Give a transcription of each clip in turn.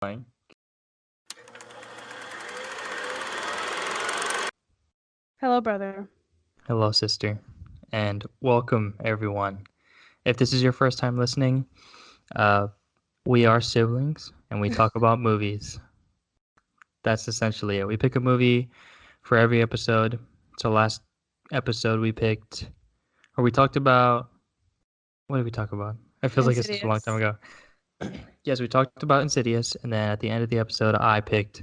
Fine. Hello, brother. Hello, sister, and welcome everyone. If this is your first time listening, uh, we are siblings and we talk about movies. That's essentially it. We pick a movie for every episode. So last episode we picked, or we talked about, what did we talk about? It feels like it's such a long time Insidious. ago. Yes, we talked about Insidious, and then at the end of the episode, I picked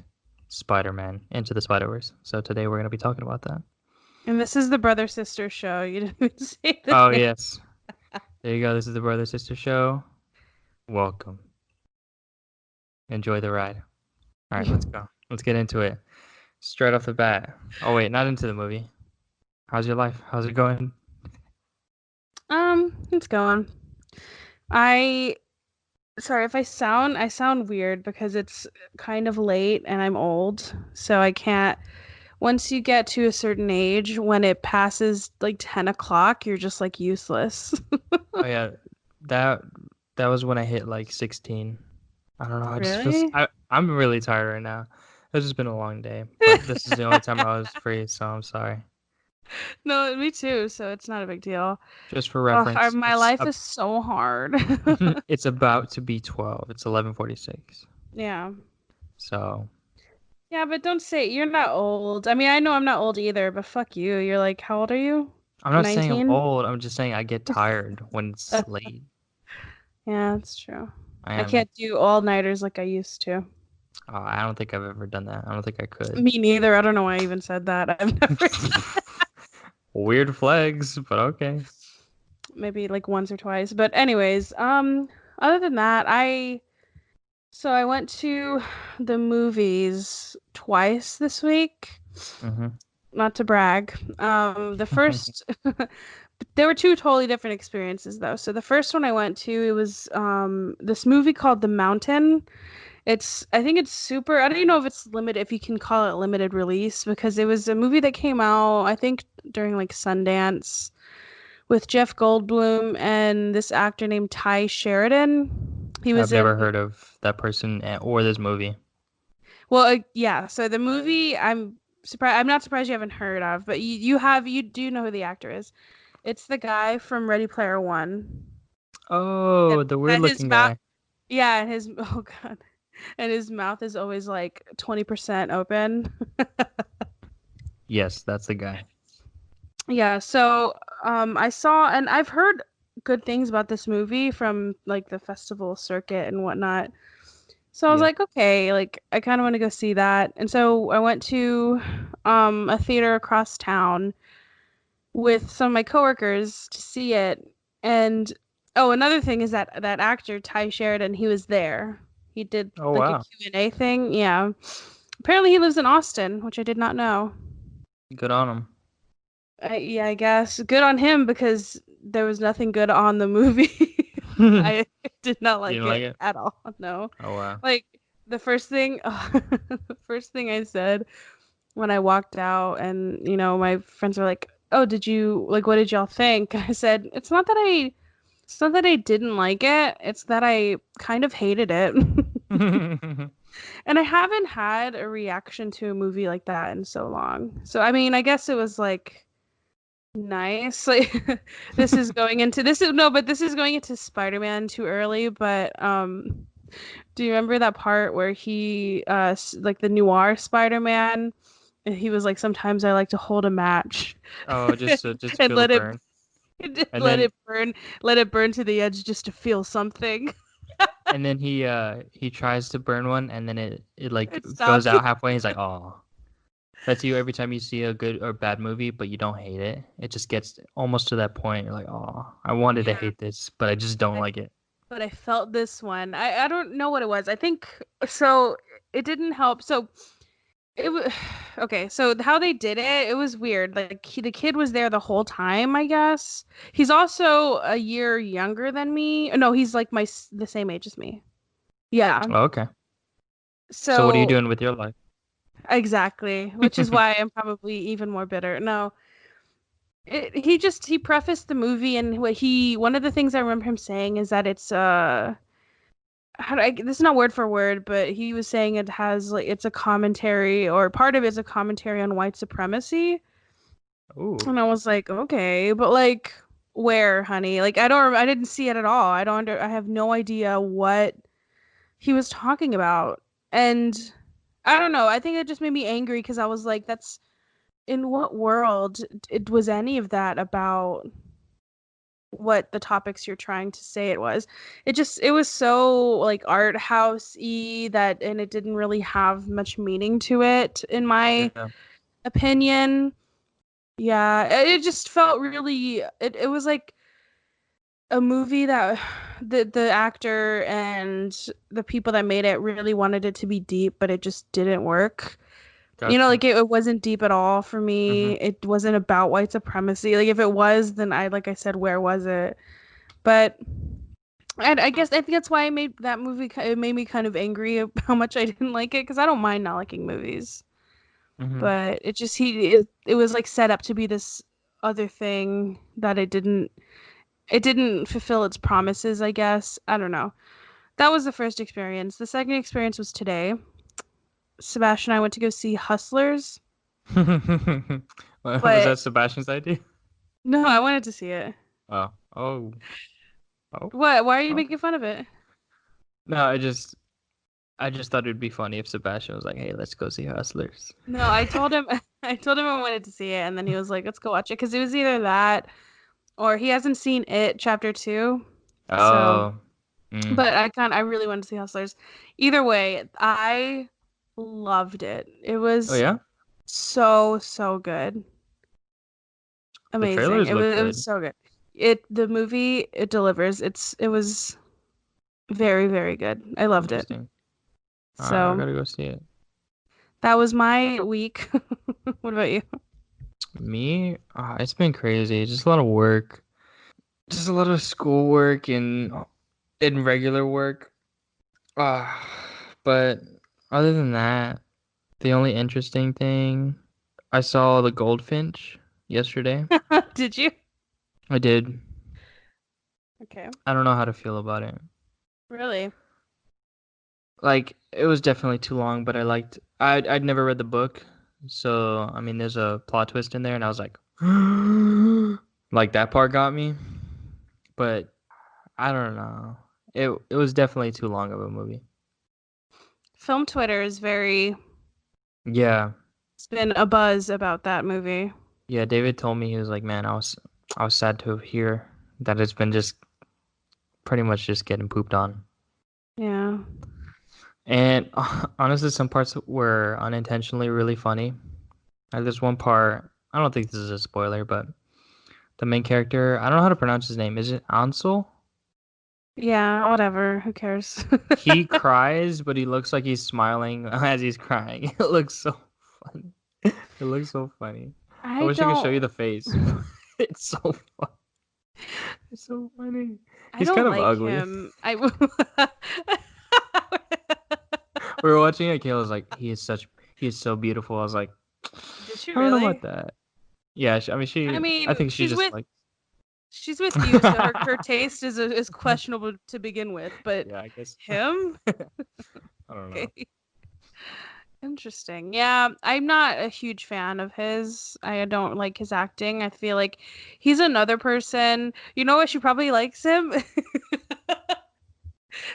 Spider-Man Into the Spider-Verse. So today we're going to be talking about that. And this is the brother sister show. You didn't even say the Oh, name. yes. There you go. This is the Brother Sister Show. Welcome. Enjoy the ride. All right, let's go. Let's get into it. Straight off the bat. Oh, wait, not into the movie. How's your life? How's it going? It's going. I sorry if I sound weird because it's kind of late and I'm old, so I can't. Once you get to a certain age, when it passes like 10 o'clock, you're just like useless. Oh, yeah. That that was when I hit like 16. I don't know. I just feel Really? I'm really tired right now. It's just been a long day, but this is the only time I was free, so I'm sorry. No, me too, so it's not a big deal. Just for Oh, reference, my life is so hard. it's about to be 12. It's 11:46. Yeah. So, Yeah, but don't say you're not old. I mean, I know I'm not old either, but fuck you. You're like, how old are you? I'm not saying I'm 19? old. I'm just saying I get tired when it's late. Yeah, that's true. I I am. can't do all-nighters like I used to. I don't think I've ever done that. I don't think I could. Me neither. I don't know why I even said that. I've never done Weird flags, but okay. maybe like once or twice. But anyways, other than that, I went to the movies twice this week. Hmm. Not to brag. The first there were two totally different experiences though. So the first one I went to, it was this movie called The Mountain. I think it's super, I don't even know if it's limited, if you can call it limited release, because it was a movie that came out, I think, during like Sundance with Jeff Goldblum and this actor named Ty Sheridan. He I've was in, never heard of that person or this movie. well, yeah. So the movie, I'm not surprised you haven't heard of, but you do know who the actor is. It's the guy from Ready Player One. And, Oh, the weird and his looking mouth, guy. yeah, and his oh god, and his mouth is always like 20% open. Yes, that's the guy. Yeah, so I saw and I've heard good things about this movie from like the festival circuit and whatnot. So I was Yeah. like, okay, like I kind of want to go see that. And so I went to a theater across town with some of my coworkers to see it. And oh, another thing is that that actor Ty Sheridan, he was there. He did Oh, like a wow. Q&A thing. Yeah. Apparently he lives in Austin, which I did not know. Good on Yeah, I guess. Good on him because there was nothing good on the movie. him. I did not You like didn't like it it? at all. No. Oh, wow. Like the first thing the first thing I said when I walked out and my friends were like, "Oh, what did y'all think?" I said, it's not that I didn't like it. It's that I kind of hated it." And I haven't had a reaction to a movie like that in so long. So I mean, I guess it was like nice. Like this is going into Spider-Man too early, but do you remember that part where he like the noir Spider-Man, and he was like, sometimes I like to hold a match Oh, just and feel the burn. And let then it burn let it burn to the edge just to feel something. and then he tries to burn one and then it like It goes stops. out halfway. He's like, "Oh." That's you every time you see a good or bad movie, but you don't hate it. It just gets almost to that point. You're like, "Oh, I wanted to Yeah, hate this, but I just don't I, like it." but I felt this one. I don't know what it was. I think so. It didn't help. So it was okay. So how they did it, it was weird. Like the kid was there the whole time, I guess. He's also a year younger than me. No, he's like the same age as me. Yeah. Oh, okay. So what are you So doing with your life? exactly, which is why I'm probably even more bitter. No, he prefaced the movie and one of the things I remember him saying is that it's this is not word for word, but he was saying it has like it's a commentary or part of it's a commentary on white supremacy. Ooh, And I was like, okay, but like where, honey? Like I didn't see it at all. I have no idea what he was talking about. And I don't know. I think it just made me angry because I was like, that's in what world it was any of that about what the topics you're trying to say it was. It was so like art house-y that and it didn't really have much meaning to it in my yeah, opinion. Yeah, it just felt really it was like a movie that the actor and the people that made it really wanted it to be deep, but it just didn't work. You know, gotcha. like it wasn't deep at all for me. Mm-hmm. It wasn't about white supremacy. Like if it was, then like I said, where was it? But I guess I think that's why I made that movie. It made me kind of angry how much I didn't like it because I don't mind not liking movies, Mm-hmm. but it was like set up to be this other thing that it didn't fulfill its promises, I guess. I don't know. That was the first experience. The second experience was today. Sebastian and I went to go see Hustlers, Was but that Sebastian's idea? no, I wanted to see it. Oh, oh, oh, What? Why are you oh. making fun of it? No, I just thought it'd be funny if Sebastian was like, "Hey, let's go see Hustlers." No, I told him I told him I wanted to see it, and then he was like, "Let's go watch it," because it was either that or he hasn't seen it chapter two. So, Oh, mm. but I really wanted to see Hustlers. Either way, I loved it. It Oh was yeah, so good. the Amazing. trailers look It was good. so good. The movie it delivers. It was very good. I loved it. Interesting. All right, I So gotta go see it. that was my week. What about you? Me, it's been crazy. Just a lot of work, just a lot of schoolwork and regular work. Uh, but other than that, the only interesting thing, I saw the goldfinch yesterday. Did you? I did. Okay. I don't know how to feel about it. Really? Like it was definitely too long, but I'd never read the book. So, I mean, there's a plot twist in there and I was like like that part got me, but I don't know. It was definitely too long of a movie. Film Twitter is very Yeah. it's been a buzz about that movie. Yeah, David told me he was like, "Man, I was sad to hear that it's been just pretty much just getting pooped on." Yeah. And honestly, some parts were unintentionally really funny. Like there's one part, I don't think this is a spoiler, but the main character, I don't know how to pronounce his name. Is it Ansel? Yeah, whatever. Who cares? He cries, but he looks like he's smiling as he's crying. It looks so funny. It looks so funny. I I wish I could show you don't the face. It's so fun. It's so funny. I He's don't kind of like ugly. him. We were watching it. Kayla's like, he is so beautiful. I was like, Did she I don't know really? about that. Yeah, I mean, I I mean, think she just like, she's with you, so her taste is questionable to begin with, but yeah, I guess. him? I don't know. Okay. Interesting. Yeah, I'm not a huge fan of his. I don't like his acting. I feel like he's another person. You know what? She probably likes him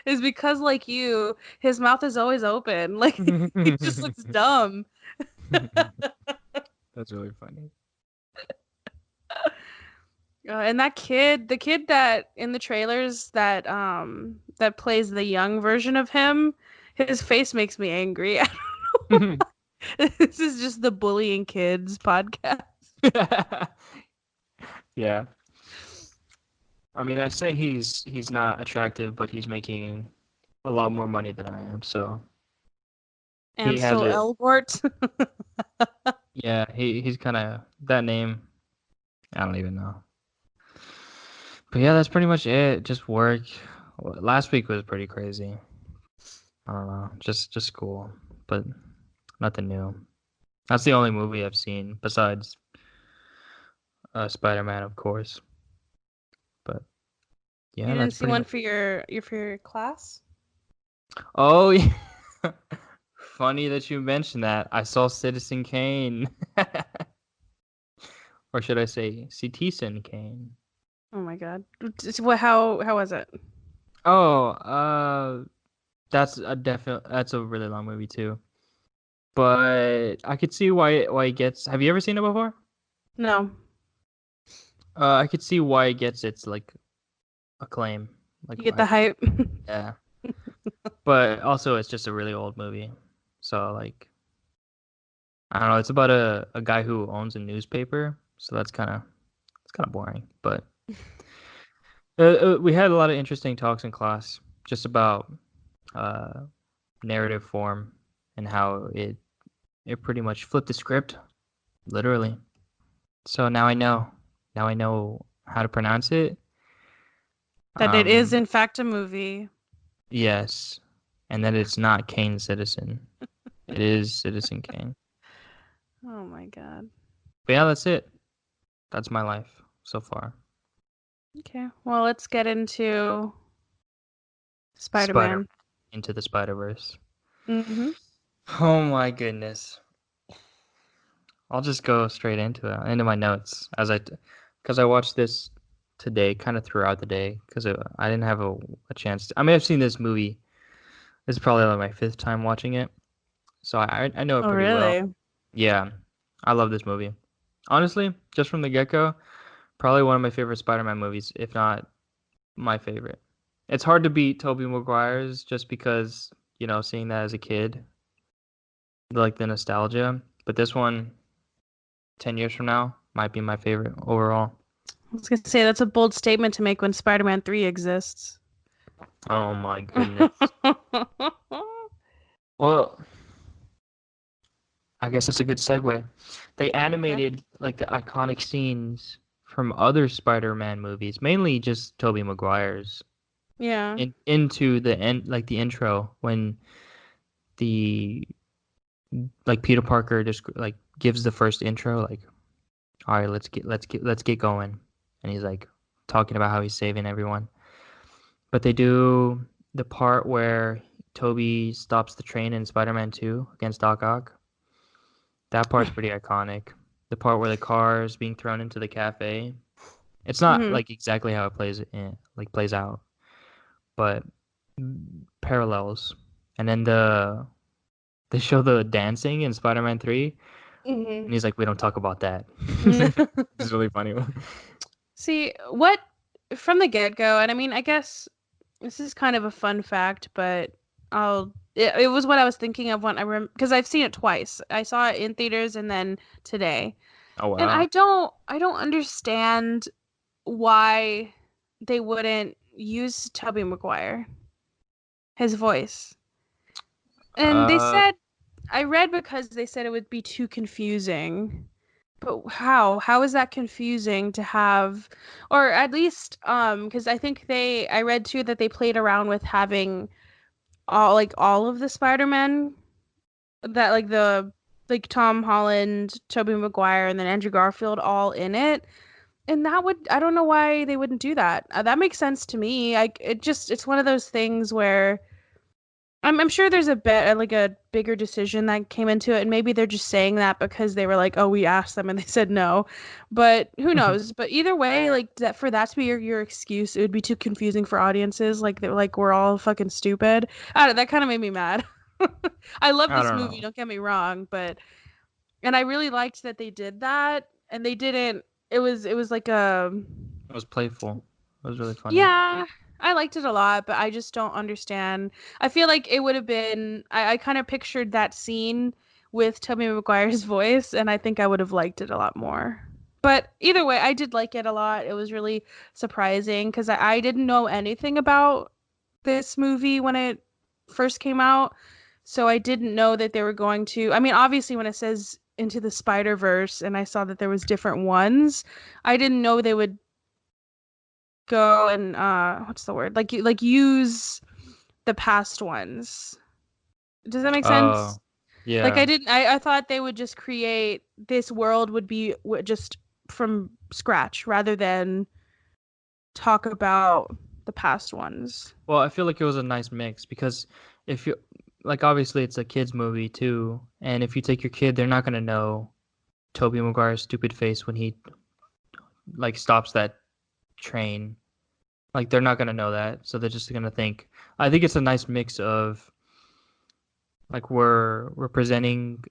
is because like you, his mouth is always open. Like he just looks dumb. That's really funny. And that kid, the kid that in the trailers that plays the young version of him, his face makes me angry. This is just the bullying kids podcast. Yeah. I mean, I'd say he's not attractive, but he's making a lot more money than I am, so he has Ansel it. Elgort. Yeah, he's kind of that name. I don't even know. But yeah, that's pretty much it. Just work. Last week was pretty crazy. I don't know, just school, but nothing new. That's the only movie I've seen besides Spider-Man, of course. But You yeah, didn't that's see pretty one much. for your class? Oh, yeah. Funny that you mentioned that. I saw Citizen Kane. Or should I say Citizen Kane? Oh my God. What? How was it? Oh, that's a really long movie too. But I could see why it gets. Have you ever seen it before? No. I could see why it gets its like acclaim. You Like get the why? hype. Yeah. But also it's just a really old movie. So like I don't know, it's about a guy who owns a newspaper. So it's kind of boring, but we had a lot of interesting talks in class just about uh narrative form and how it pretty much flipped the script literally. So now I know. Now I know how to pronounce it. That it is Um, in fact a movie. yes. And that it's not Kane Citizen. It is Citizen Kane. Oh my God. But yeah, that's it. That's my life so far. Okay. Well, let's get into Spider Spider-Man. into the Spider-Verse. Mm-hmm. Oh my goodness. I'll just go straight into it, into my notes because I watched this today, kind of throughout the day, because I didn't have a chance. I mean, I've seen this movie. This is probably like my fifth time watching it, so I know it Oh, pretty well. really? Yeah, I love this movie. Honestly, just from the get-go, probably one of my favorite Spider-Man movies, if not my favorite. It's hard to beat Tobey Maguire's just because, seeing that as a kid, like the nostalgia. But this one, 10 years from now, might be my favorite overall. I was gonna say that's a bold statement to make when Spider-Man 3 exists. Oh my goodness. Well, I guess that's a good segue. They Okay. animated like the iconic scenes from other Spider-Man movies, mainly just Tobey Maguire's, Yeah. into the end, like the intro when the like Peter Parker just like gives the first intro, like, all right, let's get going, and he's like talking about how he's saving everyone. But they do the part where Toby stops the train in Spider-Man 2 against Doc Ock. That part's pretty iconic. The part where the car is being thrown into the cafe. It's not Hmm. like exactly how it plays out, but parallels. And then they show the dancing in Spider-Man 3, Hmm. and he's like, "We don't talk about that." It's really funny. See, what from the get-go, and I mean, I guess this is kind of a fun fact, but it was what I was thinking of when because I've seen it twice. I saw it in theaters and then today. Oh And wow. I don't understand why they wouldn't use Tobey Maguire, his voice. And they Uh, said I read because they said it would be too confusing. But how? How is that confusing to have, or at least because I think I read too that they played around with having all of the Spider-Man that like Tom Holland, Tobey Maguire, and then Andrew Garfield all in it. And that would I don't know why they wouldn't do that. That makes sense to me. It's one of those things where I'm sure there's like a bigger decision that came into it, and maybe they're just saying that because they were like, oh, we asked them and they said no. But who knows? But either way, like that for that to be your excuse, it would be too confusing for audiences. Like they're like we're all fucking stupid. I don't, that kind of made me mad. I love I this don't movie, know. don't get me wrong, but and I really liked that they did that, and they didn't. It was like a It was playful. It was really funny. yeah, I liked it a lot, but I just don't understand. I feel like it would have been. I kind of pictured that scene with Tobey Maguire's voice, and I think I would have liked it a lot more. But either way, I did like it a lot. It was really surprising because I didn't know anything about this movie when it first came out. So I didn't know that they were going to. I mean, obviously, when it says Into the Spider-Verse and I saw that there was different ones, I didn't know they would go and what's the word? Like use the past ones. Does that make sense? Oh, Like yeah. I thought they would just create this world would be just from scratch rather than talk about the past ones. Well, I feel like it was a nice mix because if you like, obviously it's a kids movie too, and if you take your kid, they're not gonna know Tobey Maguire's stupid face when he like stops that train. Like they're not gonna know that, so they're just gonna think. I think it's a nice mix of like we're presenting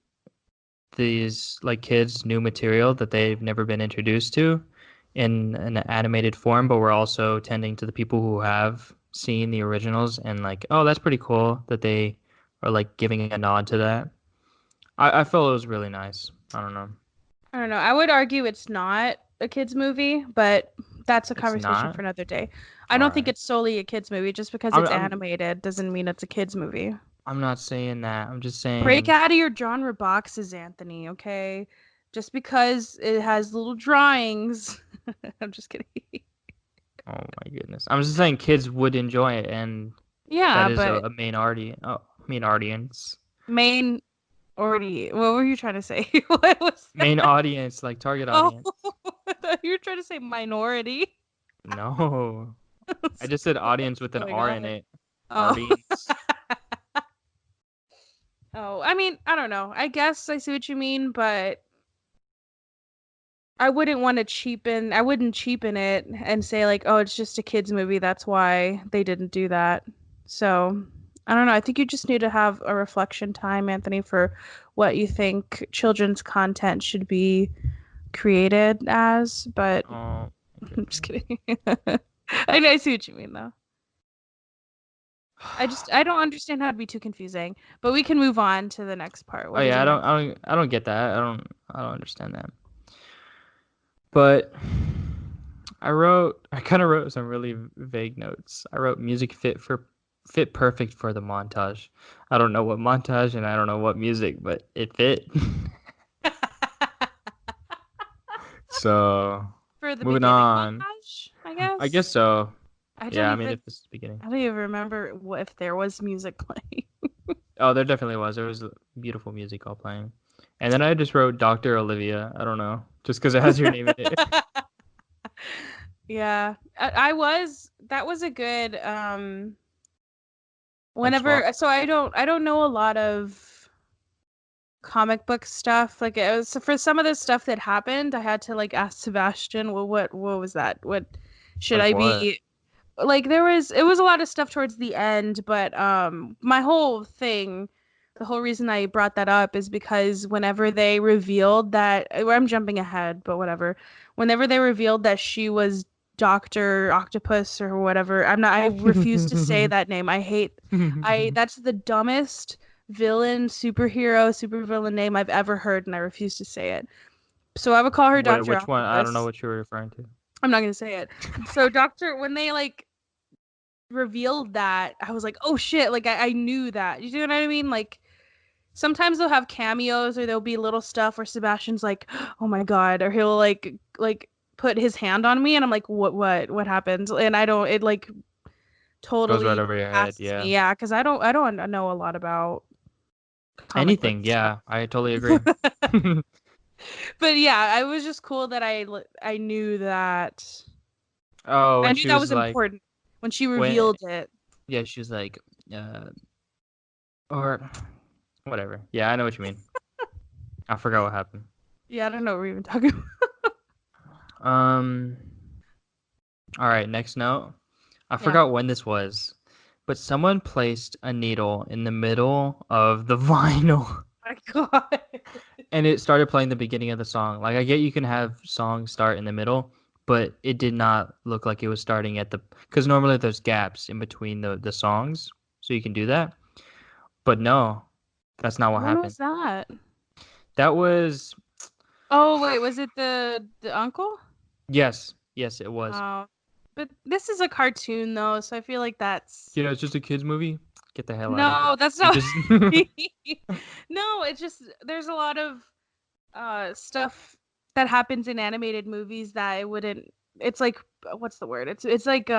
these like kids new material that they've never been introduced to in an animated form, but we're also tending to the people who have seen the originals and like, oh, that's pretty cool that they are like giving a nod to that. I felt it was really nice. I don't know. I don't know. I would argue it's not a kids movie, but that's a It's conversation not. for another day. I All don't think right. it's solely a kids movie. Just because I'm it's I'm animated doesn't mean it's a kids movie. I'm not saying that. I'm just Break saying. out of your genre boxes, Anthony, okay? Just because it has little drawings. I'm just kidding. Oh my goodness. I'm just saying kids would enjoy it, and that Yeah, is but a main audience. Oh, main audience. main already. What were you trying to say? What was Main audience, like target Oh, audience. I thought you were trying to say minority. No. I just said audience with an Going R on? in it. Oh. Audience. Oh, I mean, I don't know. I guess I see what you mean, but I wouldn't cheapen it and say like, oh, it's just a kids movie. That's why they didn't do that. So, I don't know. I think you just need to have a reflection time, Anthony, for what you think children's content should be created as, but Oh my I'm just goodness. kidding. I see what you mean though. I don't understand how to be too confusing, but we can move on to the next part. Oh What is yeah, your next? I don't get that. I don't understand that. But I kind of wrote some really vague notes. I wrote music fit perfect for the montage. I don't know what montage and I don't know what music, but it fit. So, For the moving beginning on. montage, I I guess guess. so. I don't Yeah, I mean even if this is the beginning. I don't even remember if there was music playing. Oh, there definitely was. There was beautiful music all playing. And then I just wrote Dr. Olivia. I don't know. Just because it has your name in it. Yeah, I was that was a good Like swap. whenever so I don't know a lot of comic book stuff. Like it was so for some of the stuff that happened, I had to like ask Sebastian, well what was that? What should Like I what? be like it was a lot of stuff towards the end, but my whole thing, the whole reason I brought that up is because whenever they revealed that I'm jumping ahead, but whatever. Whenever they revealed that she was Dr. Octopus or whatever, I refuse to say that name. I that's the dumbest villain, superhero, supervillain name I've ever heard, and I refuse to say it. So I would call her Wait, Dr. which one? I don't know Octopus. what you were referring to. I'm not gonna say it. So when they like revealed that, I was like, oh shit, like I knew that. You know what I mean? Like sometimes they'll have cameos or there'll be little stuff where Sebastian's like, oh my god, or he'll like put his hand on me and I'm like, what happened? And I don't it like Goes right totally over your head. passes Yeah. me. Yeah, because I don't know a lot about comic book Anything. stuff. Yeah, I totally agree. But yeah, I was just cool that I knew that Oh, I and knew she that was was like, important when she when, revealed it. yeah, she was like, uh, or whatever. Yeah, I know what you mean. I forgot what happened. Yeah, I don't know what we're even talking about. Um, all right, next note. I Yeah. forgot when this was, but someone placed a needle in the middle of the vinyl My God. and it started playing the beginning of the song. Like, I get you can have songs start in the middle, but it did not look like it was starting at the, because normally there's gaps in between the songs, so you can do that. But no, that's not what When happened. was that? That was, Oh, wait, was it the uncle? yes, it was. Oh, but this is a cartoon though, so I feel like that's You know, it's just a kids movie. Get the hell out of here. no, that's It not. just No, it's just there's a lot of stuff that happens in animated movies that it wouldn't. It's like what's the word? It's like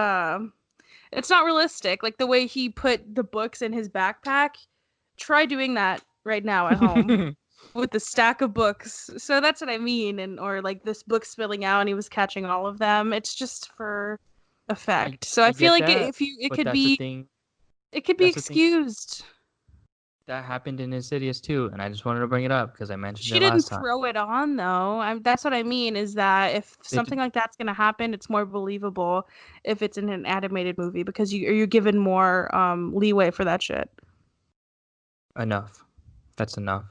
it's not realistic. Like the way he put the books in his backpack. Try doing that right now at home with the stack of books. So that's what I mean, and or like this book spilling out and he was catching all of them. It's just for I effect. So I I feel get like that, if you it but could that's the be thing. It could be That's the thing. excused. That happened in Insidious too, and I just wanted to bring it up because I mentioned She it didn't last time. throw it on though. That's what I mean is that if They something did like that's gonna happen, it's more believable if it's in an animated movie because you're given more leeway for that shit. enough. That's enough.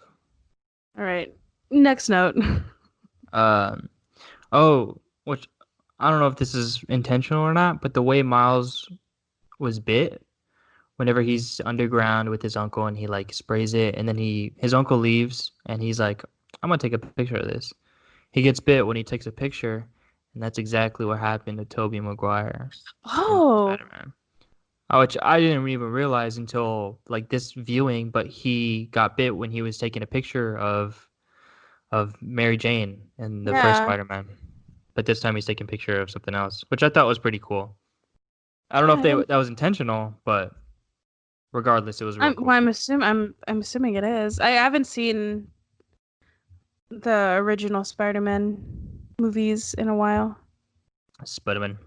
All right. Next note. Um. Oh, which I don't know if this is intentional or not, but the way Miles was bit whenever he's underground with his uncle and he like sprays it, and then his uncle leaves and he's like, I'm gonna take a picture of this. He gets bit when he takes a picture, and that's exactly what happened to Tobey Maguire in Oh, Spider-Man. Which I didn't even realize until like this viewing, but he got bit when he was taking a picture of Mary Jane in the first yeah. Spider-Man. But this time he's taking a picture of something else, which I thought was pretty cool. I don't know if Yeah. that was intentional, but regardless, it was real I'm cool. well, I'm assuming it is. I haven't seen the original Spider-Man movies in a while. Spider-Man.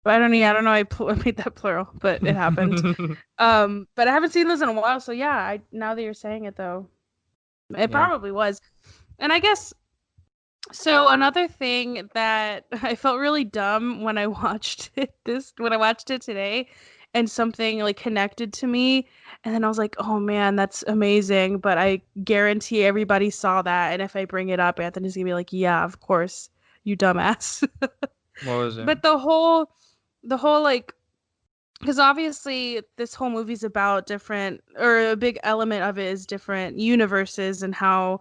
But I don't know. I made that plural, but it happened. But I haven't seen those in a while, so yeah. Now that you're saying it, though, it Yeah. probably was. And I guess so. Another thing that I felt really dumb when I watched when I watched it today, and something like connected to me, and then I was like, oh man, that's amazing. But I guarantee everybody saw that, and if I bring it up, Anthony's gonna be like, yeah, of course, you dumbass. What was it? But the whole like because obviously this whole movie's about different or a big element of it is different universes and how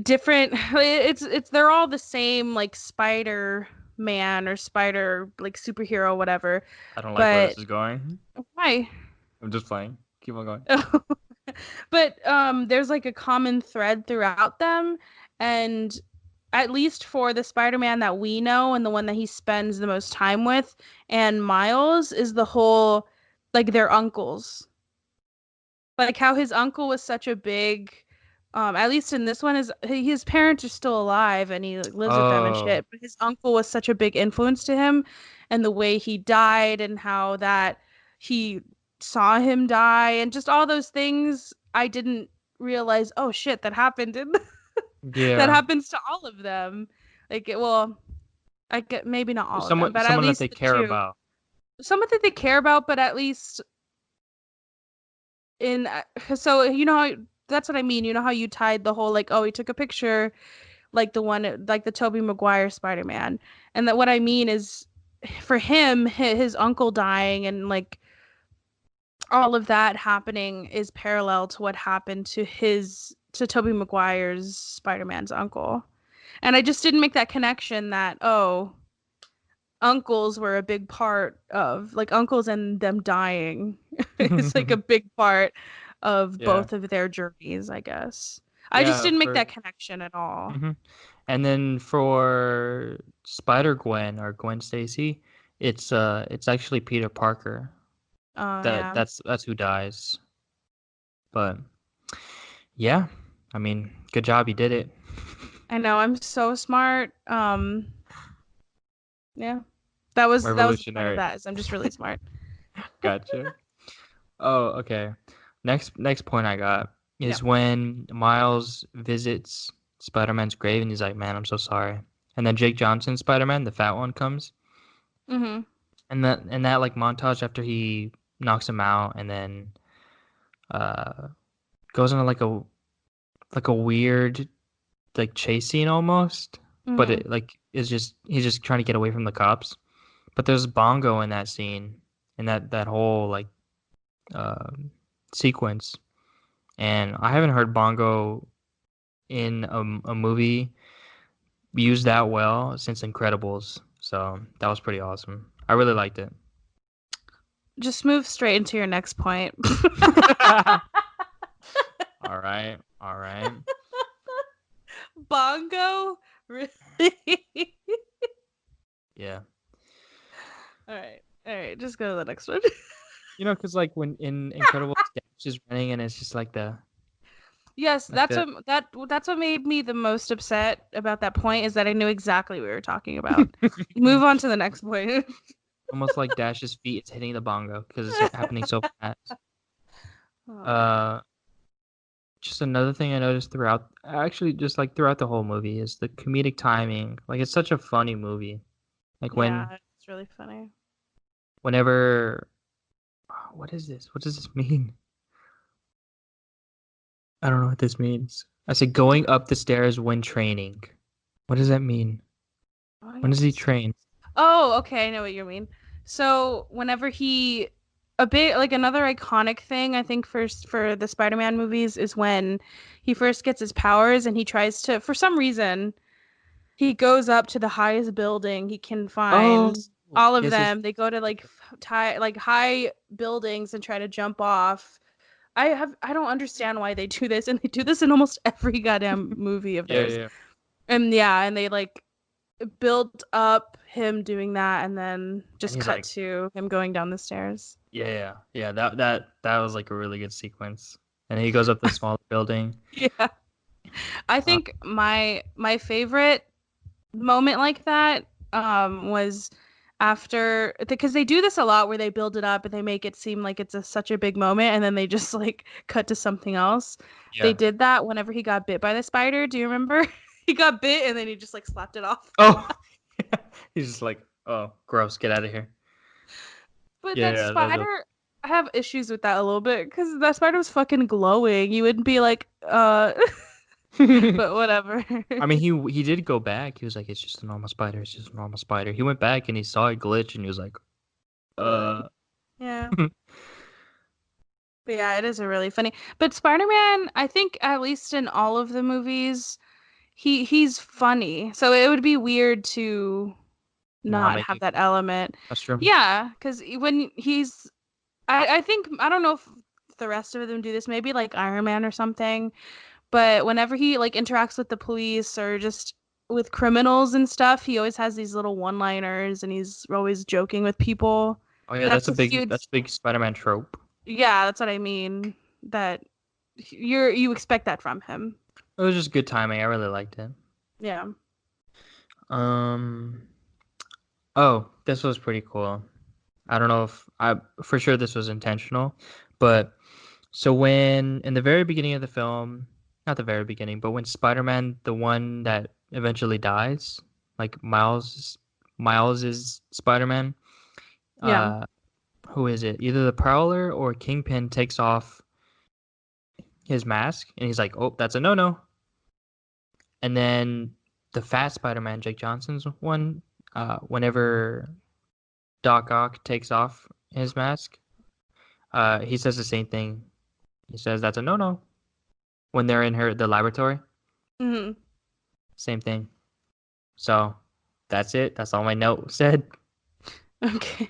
different it's they're all the same like Spider Man or Spider like superhero whatever, I don't like where this but is going. why. I'm just playing. Keep on going. But there's like a common thread throughout them, and at least for the Spider-Man that we know and the one that he spends the most time with and Miles is the whole like their uncles. Like how his uncle was such a big at least in this one his parents are still alive and he like, lives with them and Oh, shit, but his uncle was such a big influence to him and the way he died and how that he saw him die and just all those things I didn't realize oh shit that happened in that yeah. happens to all of them. Well, I get maybe not all of them, but at Someone that they least the care two. about. Someone that they care about, but at least in so you know how that's what I mean. You know how you tied the whole like oh he took a picture like the one like the Tobey Maguire Spider-Man, and that what I mean is for him his uncle dying and like all of that happening is parallel to what happened to Tobey Maguire's Spider-Man's uncle. And I just didn't make that connection that oh uncles were a big part of like uncles and them dying is like a big part of Yeah. both of their journeys, I guess. I just Yeah, didn't make for that connection at all. hmm And then for Spider Gwen or Gwen Stacy, it's actually Peter Parker. Oh yeah. That's who dies. But yeah, I mean, good job, you did it. I know, I'm so smart. Yeah. That was the point of Revolutionary. that, is I'm just really smart. Gotcha. Oh, okay. Next point I got Yeah. is when Miles visits Spider-Man's grave and he's like, "Man, I'm so sorry." And then Jake Johnson Spider-Man, the fat one, comes. Mm-hmm. And that like montage after he knocks him out and then uh goes into like a weird like chase scene almost, but Mm-hmm. it like is just he's just trying to get away from the cops. But there's bongo in that scene and that whole like uh, sequence, and I haven't heard bongo in a movie used that well since Incredibles. So that was pretty awesome. I really liked it. Just move straight into your next point. All right, all right. Bongo? Really? Yeah. All right. All right. Just go to the next one. Because like when in Incredibles, Dash is running and it's just like the Yes, like the that's what made me the most upset about that point is that I knew exactly what we were talking about. Move on to the next point. almost like Dash's feet is hitting the bongo because it's happening so fast. Oh man. Uh, just another thing I noticed throughout, actually, just like throughout the whole movie, is the comedic timing. Like it's such a funny movie. Like Yeah, it's really funny. whenever, what is this? What does this mean? I don't know what this means. I said going up the stairs when training. What does that mean? Going When up does the he stairs. train? Oh, okay, I know what you mean. So whenever he a bit like another iconic thing I think first for the Spider-Man movies is when he first gets his powers and he tries to for some reason he goes up to the highest building he can find. Oh, All of yes, yes. them, they go to like like high buildings and try to jump off. I don't understand why they do this and they do this in almost every goddamn movie of Yeah, theirs. yeah. And yeah, and they like built up him doing that and then And just he's cut like, to him going down the stairs. yeah, yeah, yeah. That was like a really good sequence. And he goes up the smaller building. Yeah. I Uh, think my favorite moment like that was after because they do this a lot where they build it up and they make it seem like it's such a big moment and then they just like cut to something else. They yeah. did that whenever he got bit by the spider. Do you remember? He got bit and then he just like slapped it off. Oh, he's just like, oh, gross, get out of here. But Yeah, that yeah, spider, I have issues with that a little bit because that spider was fucking glowing. You wouldn't be like, but whatever. I mean, he did go back. He was like, it's just a normal spider. It's just a normal spider. He went back and he saw it glitch and he was like, uh. Yeah. But yeah, it is a really funny. But Spider-Man, I think at least in all of the movies, he's funny. So it would be weird to Not not have making. that element. That's true. Yeah, because when he's I think I don't know if the rest of them do this, maybe like Iron Man or something. But whenever he like interacts with the police or just with criminals and stuff, he always has these little one-liners and he's always joking with people. Oh yeah, That's a huge, that's a big Spider-Man trope. yeah, that's what I mean. That you expect that from him. It was just good timing. I really liked it. Yeah. Um. Oh, this was pretty cool. I don't know if I for sure this was intentional, but so when in the very beginning of the film, not the very beginning, but when Spider-Man, the one that eventually dies, like Miles is Spider-Man. Yeah. Uh, who is it? Either the Prowler or Kingpin takes off his mask, and he's like, "Oh, that's a no-no." And then the Fat Spider-Man, Jake Johnson's one, whenever Doc Ock takes off his mask, he says the same thing. He says that's a no-no when they're in the laboratory. Hmm. Same thing. So that's it. That's all my note said. Okay.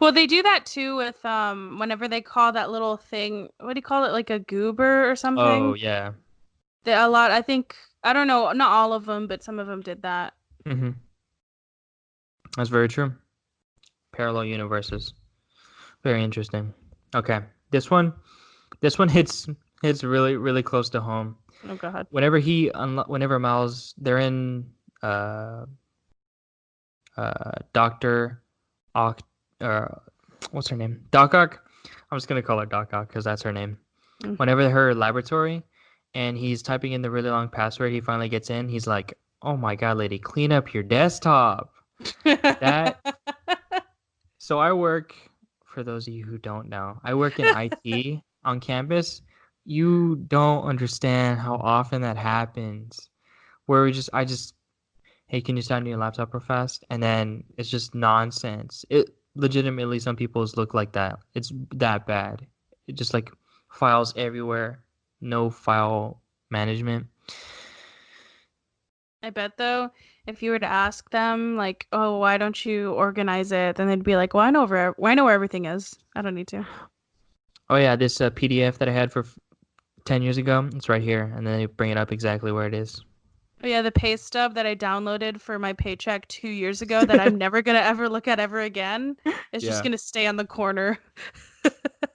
Well, they do that too with whenever they call that little thing, what do you call it? Like a goober or Oh something? yeah. They, a lot, I think, I don't know, not all of them, but some of them did that. Hmm. That's very true. Parallel universes. Very interesting. Okay, this one hits really close to home. Oh God. Whenever Miles, they're in uh Doctor Ock, uh what's her name? Doc Ock. I'm just gonna call her Doc Ock because that's her name. Mm. Whenever her laboratory, and he's typing in the really long password, he finally gets in. He's like, "Oh my God, lady, clean up your desktop." That So I work, for those of you who don't know, I work in IT on campus. You don't understand how often that happens. Where I just, hey, can you sign your laptop real fast? And then it's just nonsense. It legitimately, some people's look like that. It's that bad. It just like files everywhere, no file management. I bet though, if you were to ask them like, "Oh, why don't you organize it?" then they'd be like, "Well, I know where everything is. I don't need to." Oh yeah, this PDF that I had for 10 years ago, it's right here, and then they bring it up exactly where it is. Oh yeah, the pay stub that I downloaded for my paycheck 2 years ago that I'm never gonna ever look at ever again. It's just Yeah. gonna stay on the corner.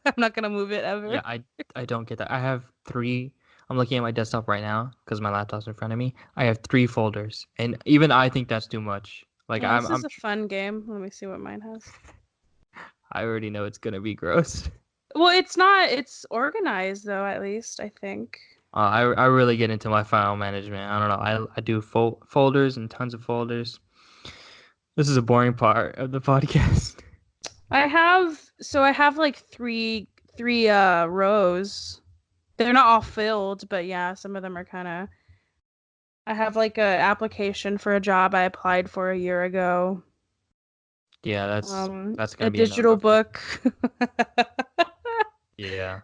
I'm not gonna move it Yeah, ever. I don't get that. I have three. I'm looking at my desktop right now because my laptop's in front of me. I have three folders, and even I think that's too much. Like Oh, this is I'm a fun game. Let me see what mine has. I already know it's gonna be gross. Well, it's not. It's organized though. At least I think. I really get into my file management. I don't know. I do folders and tons of folders. This is a boring part of the podcast. I have like three rows. They're not all filled, but yeah, some of them are kind of. I have like a application for a job I applied for a year ago. Yeah, that's A gonna be a digital no-go for me. book. Yeah,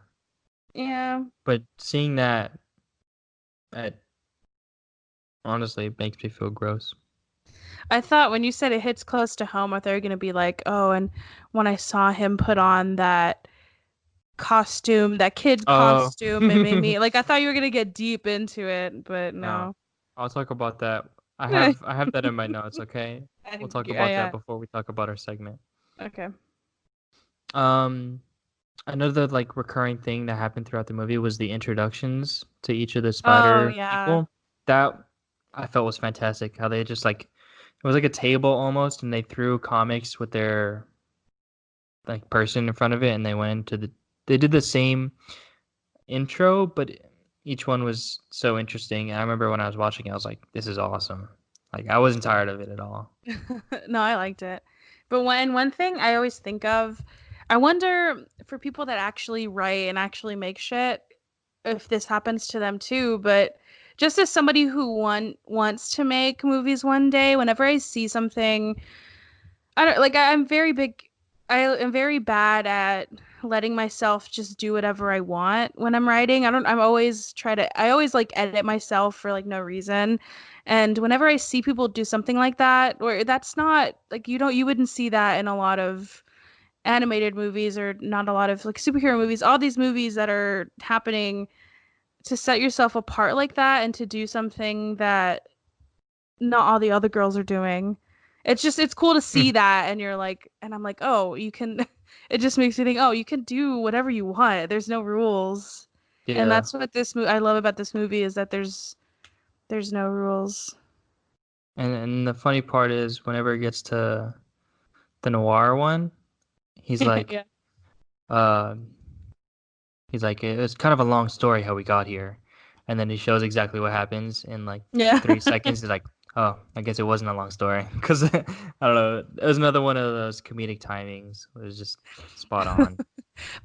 Yeah. but seeing that honestly makes me feel gross. I thought when you said it hits close to home, I thought you were gonna be like, oh, and when I saw him put on that costume, that kid Oh, costume, it made me like I thought you were gonna get deep into it, but no. no. I'll talk about that. Yeah, I have that in my notes, okay? We'll talk about that yeah. before we talk about our segment. Okay. Um, Another like recurring thing that happened throughout the movie was the introductions to each of the Oh spider yeah. people. That I felt was fantastic. How they just like it was like a table almost, and they threw comics with their like person in front of it, and they went into the. They did the same intro, but each one was so interesting. And I remember when I was watching it, I was like, "This is awesome." Like I wasn't tired of it at all. No, I liked it. But one thing I always think of, I wonder for people that actually write and actually make shit, if this happens to them too. But just as somebody who wants to make movies one day, whenever I see something, I don't like I'm very big. I am very bad at letting myself just do whatever I want when I'm writing. I don't. I'm always try to. I always like edit myself for like no reason. And whenever I see people do something like that, where that's not like you wouldn't see that in a lot of animated movies or not a lot of like superhero movies. All these movies that are happening to set yourself apart like that and to do something that not all the other girls are doing. It's cool to see that and you're like and I'm like, "Oh, you can." It just makes me think, "Oh, you can do whatever you want. There's no rules." And Yeah, that's what this movie I love about this movie is that there's no rules. and the funny part is whenever it gets to the noir one, he's like, Yeah. uh, he's like, it's kind of a long story how we got here, and then he shows exactly what happens in like Yeah. 3 seconds. He's like, oh, I guess it wasn't a long story because I don't know. It was another one of those comedic timings. It was just spot on.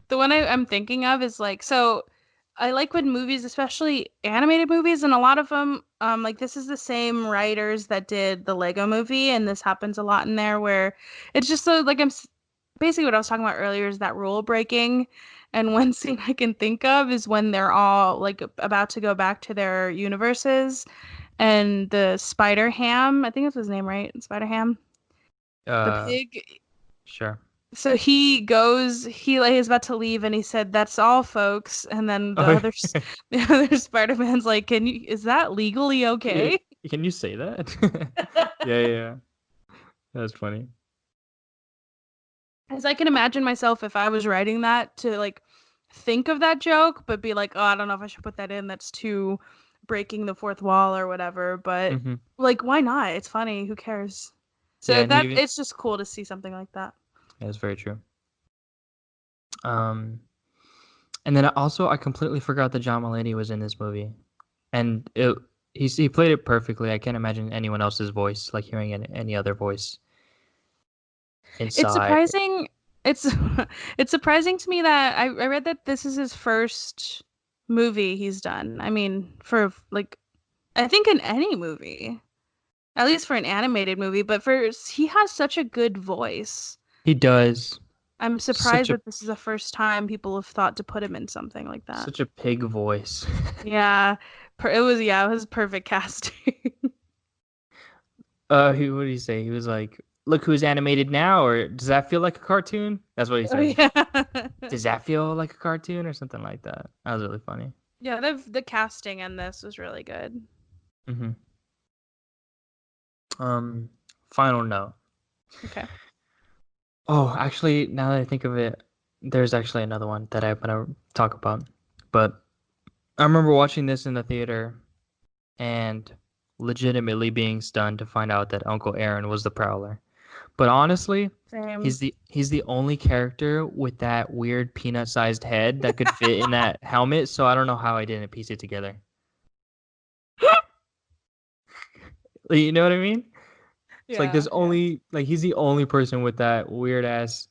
The one I'm thinking of is like so I like when movies, especially animated movies, and a lot of them, like this is the same writers that did the Lego movie, and this happens a lot in there where it's just so like basically what I was talking about earlier is that rule breaking. And one scene I can think of is when they're all like about to go back to their universes, and the Spider Ham, I think that's his name, right? Spider Ham, the Uh, pig. sure. So he goes, he like is about to leave and he said, "That's all, folks." And then the Oh, other the other Spider-Man's like, "Can you is that legally yeah. okay?" Can you say that? Yeah, yeah. That's funny. As I can imagine myself if I was writing that to like think of that joke, but be like, "Oh, I don't know if I should put that in. That's too breaking the fourth wall or whatever." But Hmm. like, why not? It's funny. Who cares? Yeah, So and that even it's just cool to see something like that. that's very true. Um, and then also I completely forgot that John Mulaney was in this movie, and he played it perfectly. I can't imagine anyone else's voice, like hearing any other voice It's inside. surprising. It's it's surprising to me that I read that this is his first movie he's done. I mean, for like I think in any movie, at least for an animated movie, but for he has such a good voice. He does I'm such surprised a that this is the first time people have thought to put him in something like that. such a pig voice. Yeah, it was perfect casting. What did he say? He was like, "Look who's animated now," or "Does that feel like a cartoon?" That's what he Oh said. yeah. Does that feel like a cartoon or something like that? That was really funny. Yeah, the casting in this was really good. Hmm. Um, Final note. Okay. Oh, actually, now that I think of it, there's actually another one that I want to talk about. But I remember watching this in the theater and legitimately being stunned to find out that Uncle Aaron was the Prowler. But honestly, Same. he's the only character with that weird peanut-sized head that could fit in that helmet. So I don't know how I didn't piece it together. Like, you know what I mean? It's like Yeah, there's yeah. only like he's the only person with that weird ass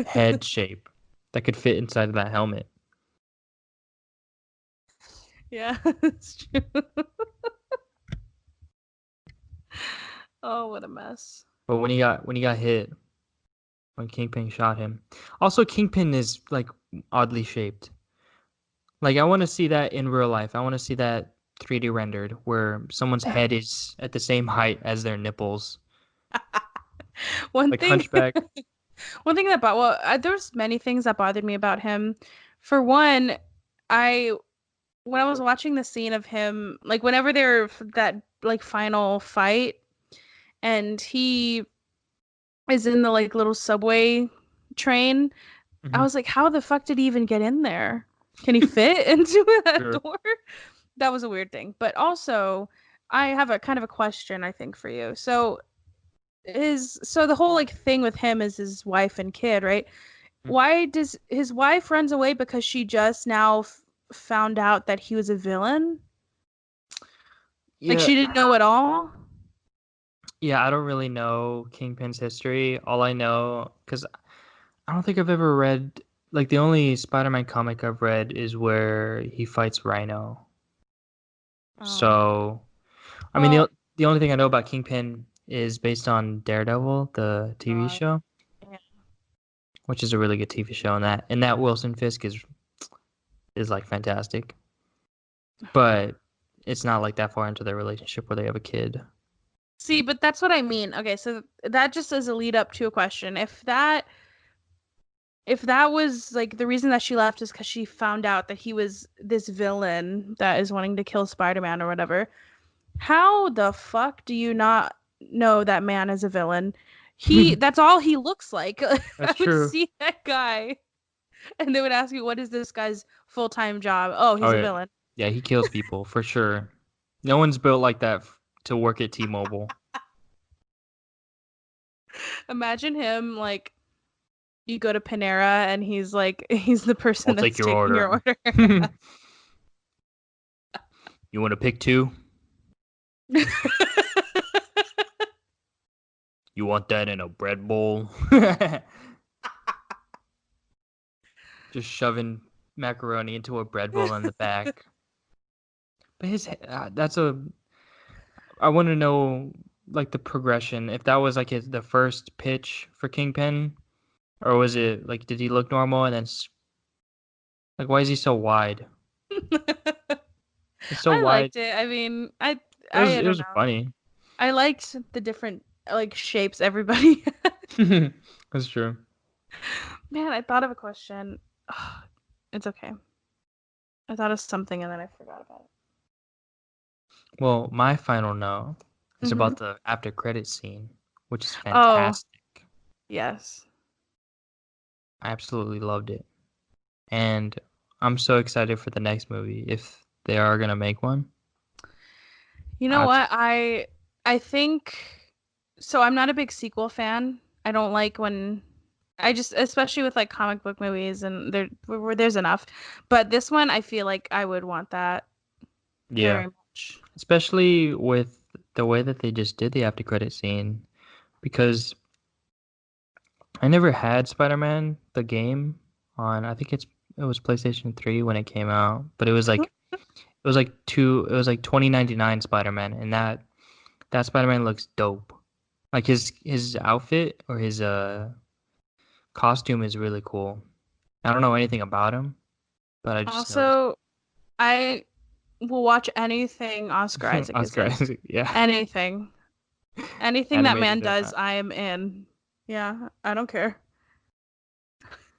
head shape that could fit inside of that helmet. Yeah, it's true. Oh, what a mess. But when he got hit, when Kingpin shot him, also Kingpin is like oddly shaped. Like I want to see that in real life. I want to see that 3D rendered where someone's head is at the same height as their nipples, One like thing, Hunchback. one thing that there's many things that bothered me about him. For one, I when I was watching the scene of him, like whenever they're that like final fight, and he is in the like little subway train, I Hmm. was like, how the fuck did he even get in there? Can he fit into that Sure. door? That was a weird thing. But also, I have a kind of a question, I think, for you. So the whole like thing with him is his wife and kid, right? Why does his wife runs away because she just now found out that he was a villain? Like Yeah, she didn't know at all? yeah. I don't really know Kingpin's history. All I know, because I don't think I've ever read like the only Spider-Man comic I've read is where he fights Rhino. Oh. So, I mean, Well, the only thing I know about Kingpin is based on Daredevil, the TV God. show, Yeah. which is a really good TV show, and that Wilson Fisk is like fantastic. But it's not like that far into their relationship where they have a kid. See, but that's what I mean. Okay, so that just as a lead up to a question. If that was like the reason that she left is because she found out that he was this villain that is wanting to kill Spider-Man or whatever, how the fuck do you not know that man is a villain? That's all he looks like. I That's would true. see that guy and they would ask me, what is this guy's full-time job? Oh, Oh he's a yeah, villain. yeah. He kills people for sure. No one's built like that to work at T-Mobile. Imagine him like you go to Panera and he's like he's the person I'll take that's your taking your order. order. You want to pick two? You want that in a bread bowl? Just shoving macaroni into a bread bowl in the back. But that's a. I want to know like the progression. If that was like the first pitch for Kingpin, or was it like did he look normal and then like why is he so wide? It's so I wide. liked it. I mean, I It was I it don't was know. funny. I liked the different like shapes everybody had. That's true. Man, I thought of a question. It's okay. I thought of something and then I forgot about Well, my final note it. is about the after credit scene, which is Oh, fantastic. yes. I absolutely loved it. And I'm so excited for the next movie if they are gonna make one. You know I, what? I think so. I'm not a big sequel fan. I don't like when I just, especially with like comic book movies, and where there's enough. But this one, I feel like I would want that yeah, very much. especially with the way that they just did the after credit scene, because I never had Spider-Man the game on. I think it was PlayStation 3 when it came out, but it was like 2099 Spider-Man, and that Spider-Man looks dope. Like his outfit or his costume is really cool. I don't know anything about him, but I just noticed Also, I will watch anything Oscar Isaac is Oscar in. Isaac. Yeah, Anything. Anything that man animated or does, not. I am in. Yeah, I don't care.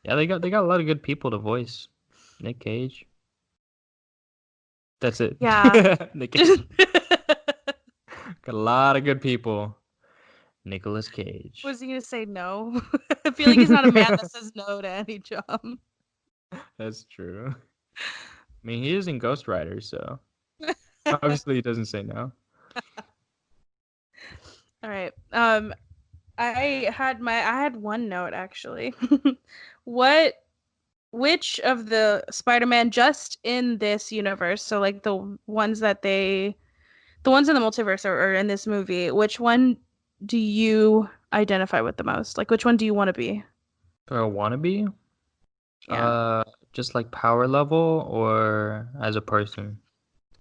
Yeah, they got a lot of good people to voice. Nick Cage. That's it. Yeah. Nick Cage. Just Got a lot of good people. Nicolas Cage. was he gonna say no? I feel like he's not a man that says no to any job. That's true. I mean, he is in Ghost Rider, so obviously he doesn't say no. All right. I had one note actually. What which of the Spider-Man just in this universe, so like the ones in the multiverse are in this movie, which one do you identify with the most? Like which one do you want to be? Do I want to be? Yeah. Just like power level or as a person?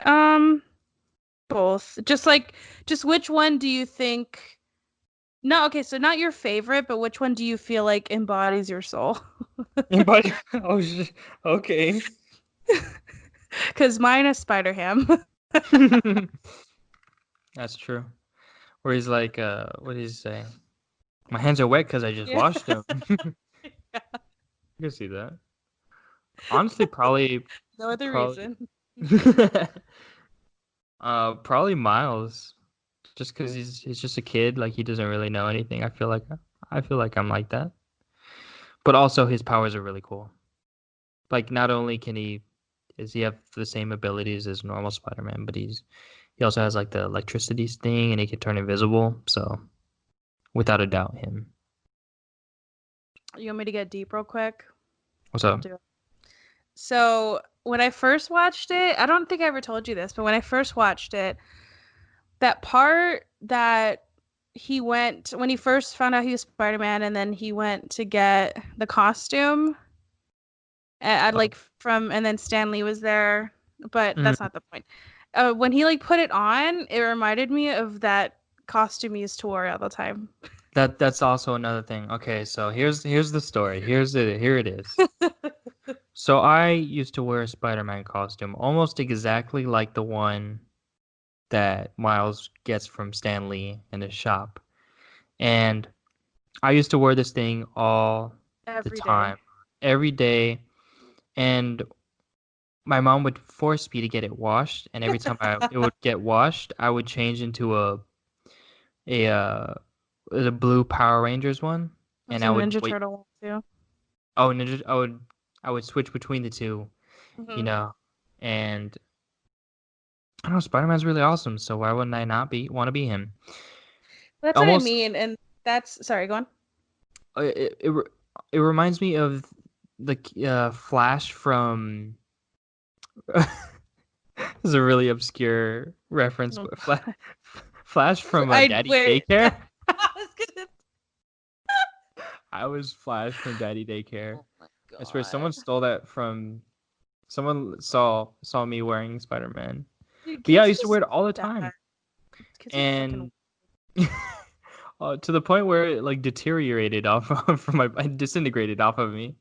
Um, both. Just which one do you think No, okay, so not your favorite, but which one do you feel like embodies your soul? Anybody? Oh, okay. Because mine is Spider-Ham. That's true. Where he's like, what did he say? My hands are wet because I just Yeah. washed them. You can see that. Honestly, No other probably, reason. probably Miles, just because he's just a kid, like he doesn't really know anything. I feel like I'm like that. But also his powers are really cool. Like not only does he have the same abilities as normal Spider-Man, but he also has like the electricity thing and he can turn invisible. So without a doubt, him. You want me to get deep real quick? What's I'll up? do it. So when I first watched it, I don't think I ever told you this, but when I first watched it, that part that when he first found out he was Spider-Man and then he went to get the costume at Oh, like from and then Stanley was there, but that's mhm. not the point. When he like put it on, it reminded me of that costume he used to wear all the time. That's also another thing. Okay, so here's the story. Here it is. So I used to wear a Spider-Man costume, almost exactly like the one that Miles gets from Stan Lee in his shop. And I used to wear this thing all the Every day. time, every day. And my mom would force me to get it washed. And every time it would get washed, I would change into a the blue Power Rangers one. There's And a I would Ninja wait. Turtle one Oh, Ninja, I would switch between the two, too. you Hmm. know. And I don't know, Spider-Man's really awesome, so why wouldn't I not be want to be him? That's what I Almost mean, and that's sorry, go on. it reminds me of the Flash from this is a really obscure reference, Oh but God. Flash from I Daddy wait. Daycare. I was gonna. I was Flash from Daddy Daycare. Oh my I swear God. someone stole that from someone saw me wearing Spider-Man. Dude, But yeah, I kids used to wear just it all the do time. that. Kids are fucking. And to the point where it like deteriorated off of, from my disintegrated off of me.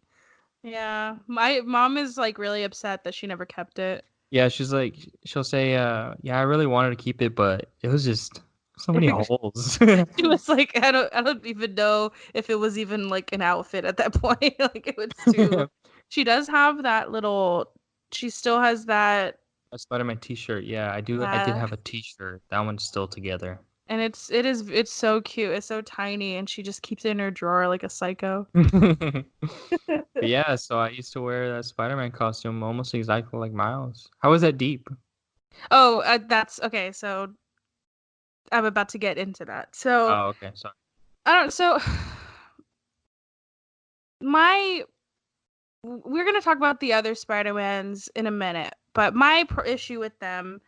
Yeah, my mom is like really upset that she never kept it. Yeah, she'll say, yeah, I really wanted to keep it, but it was just so many holes. She was like, I don't even know if it was even like an outfit at that point. Like it was too. She does have that little. She still has that. A Spider-Man t-shirt. Yeah, I did Yeah, have a t-shirt. That one's still together. and it's so cute. It's so tiny, and she just keeps it in her drawer like a psycho. But yeah, so I used to wear that Spider-Man costume almost exactly like Miles. How was that deep? Oh, that's okay. So I'm about to get into that. So Oh, okay, sorry. I don't. So my we're gonna talk about the other Spider-Mans in a minute, but my issue with them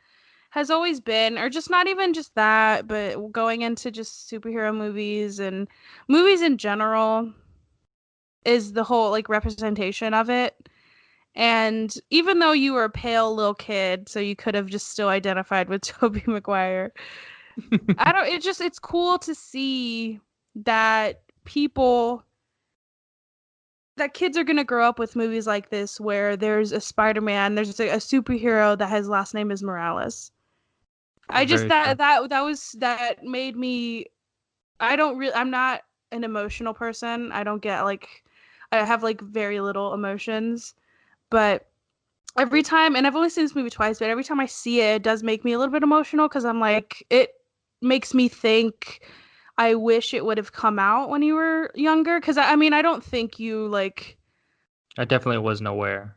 has always been, or just not even just that, but going into just superhero movies and movies in general, is the whole like representation of it. And even though you were a pale little kid, so you could have just still identified with Tobey Maguire, I don't. It's cool to see that people that kids are gonna grow up with movies like this where there's a Spider-Man, there's a superhero that his last name is Morales. I just Very true. that made me. I'm not an emotional person. I don't get like I have like very little emotions, but every time, and I've only seen this movie twice, but every time I see it, it does make me a little bit emotional because I'm like, it makes me think I wish it would have come out when you were younger. Because I mean, I don't think you like, I definitely wasn't aware.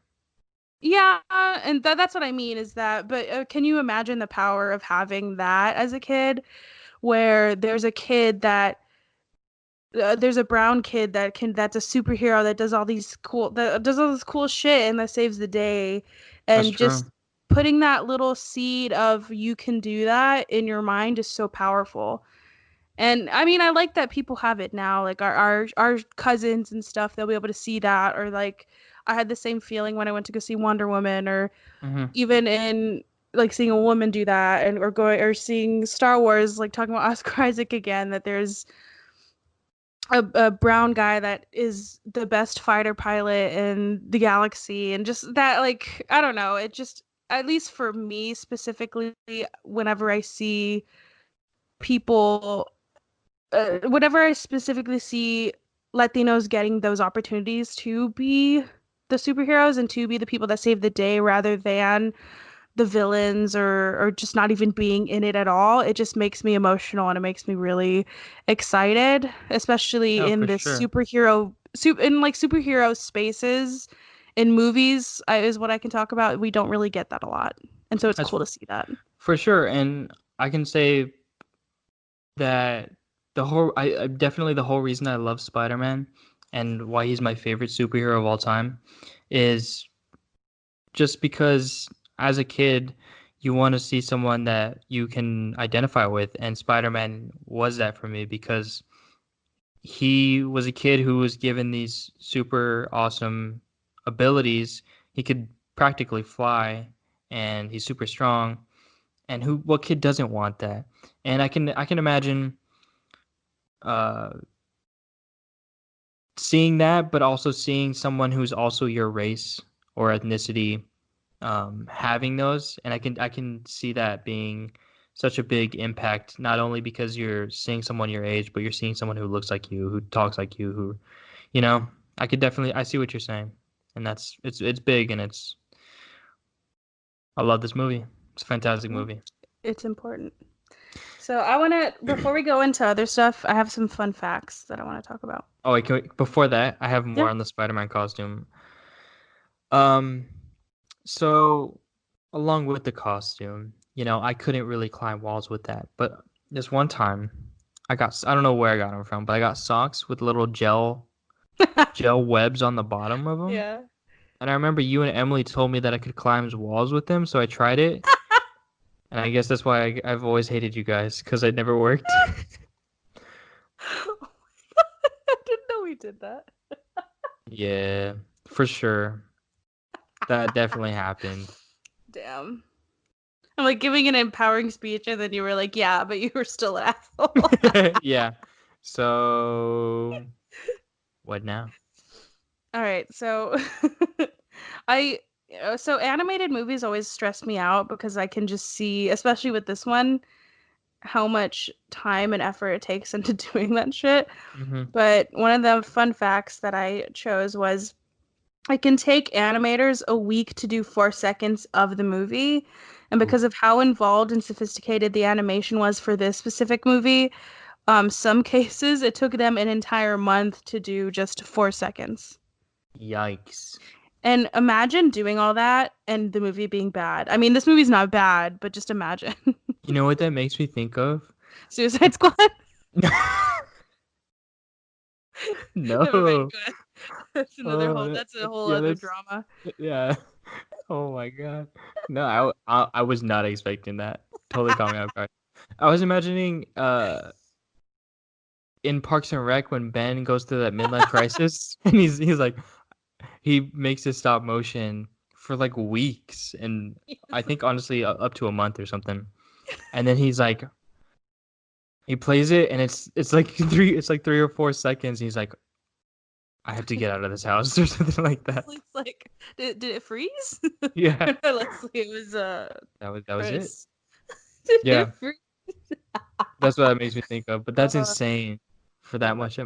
yeah, and that's what I mean is that, but can you imagine the power of having that as a kid, where there's a kid that there's a brown kid that's a superhero that does all this cool shit and that saves the day, That's and true. just putting that little seed of you can do that in your mind is so powerful. And I mean, I like that people have it now, like our cousins and stuff, they'll be able to see that. Or like I had the same feeling when I went to go see Wonder Woman, or Hmm. even in like seeing a woman do that, and or going or seeing Star Wars, like talking about Oscar Isaac again, that there's a brown guy that is the best fighter pilot in the galaxy. And just that, like, I don't know, it just, at least for me specifically, whenever I see people, whenever I specifically see Latinos getting those opportunities to be the superheroes and to be the people that save the day rather than the villains, or just not even being in it at all, it just makes me emotional and it makes me really excited, especially Oh, in for this sure. in like superhero spaces in movies. Is what I can talk about. We don't really get that a lot. And so it's That's cool to see that. for sure. And I can say that definitely the whole reason I love Spider-Man and why he's my favorite superhero of all time is just because as a kid you want to see someone that you can identify with, and Spider-Man was that for me because he was a kid who was given these super awesome abilities. He could practically fly, and he's super strong. And what kid doesn't want that? And I can imagine uh, seeing that, but also seeing someone who's also your race or ethnicity having those, and I can see that being such a big impact. Not only because you're seeing someone your age, but you're seeing someone who looks like you, who talks like you, who you know. I see what you're saying, and it's big, and I love this movie. It's a fantastic Yeah, movie. it's important. So I want to, before we go into other stuff, I have some fun facts that I want to talk about. Oh, wait, before that, I have more Yeah. on the Spider-Man costume. Um, so along with the costume, I couldn't really climb walls with that. But this one time, I don't know where I got them from, but I got socks with little gel webs on the bottom of them. Yeah. And I remember you and Emily told me that I could climb walls with them, so I tried it. And I guess that's why I've always hated you guys because it never worked. I didn't know we did that. Yeah, for sure. That definitely happened. Damn. I'm like giving an empowering speech, and then you were like, "Yeah, but you were still an asshole." Yeah. So what now? All right, so I so animated movies always stress me out because I can just see, especially with this one, how much time and effort it takes into doing that shit. Hmm. But one of the fun facts that I chose was it can take animators a week to do 4 seconds of the movie. And Oof. because of how involved and sophisticated the animation was for this specific movie, some cases it took them an entire month to do just 4 seconds. Yikes. And imagine doing all that and the movie being bad. I mean, this movie's not bad, but just imagine. You know what that makes me think of? Suicide Squad? Never mind. No. Go ahead. That's another whole. Oh, That's a whole yeah, other that's drama. yeah. Oh my God. No, I was not expecting that. Totally caught me off guard. I was imagining in Parks and Rec when Ben goes through that midlife crisis and he's like he makes his stop motion for like weeks, and I think honestly up to a month or something. And then he's like he plays it and it's like 3 or 4 seconds. And he's like, I have to get out of this house or something like that. It's like, did it freeze? Yeah, Leslie, it was that was it. Chris. Did Yeah, it freeze? that's what it makes me think of. But that's Uh, insane for oh that my. much.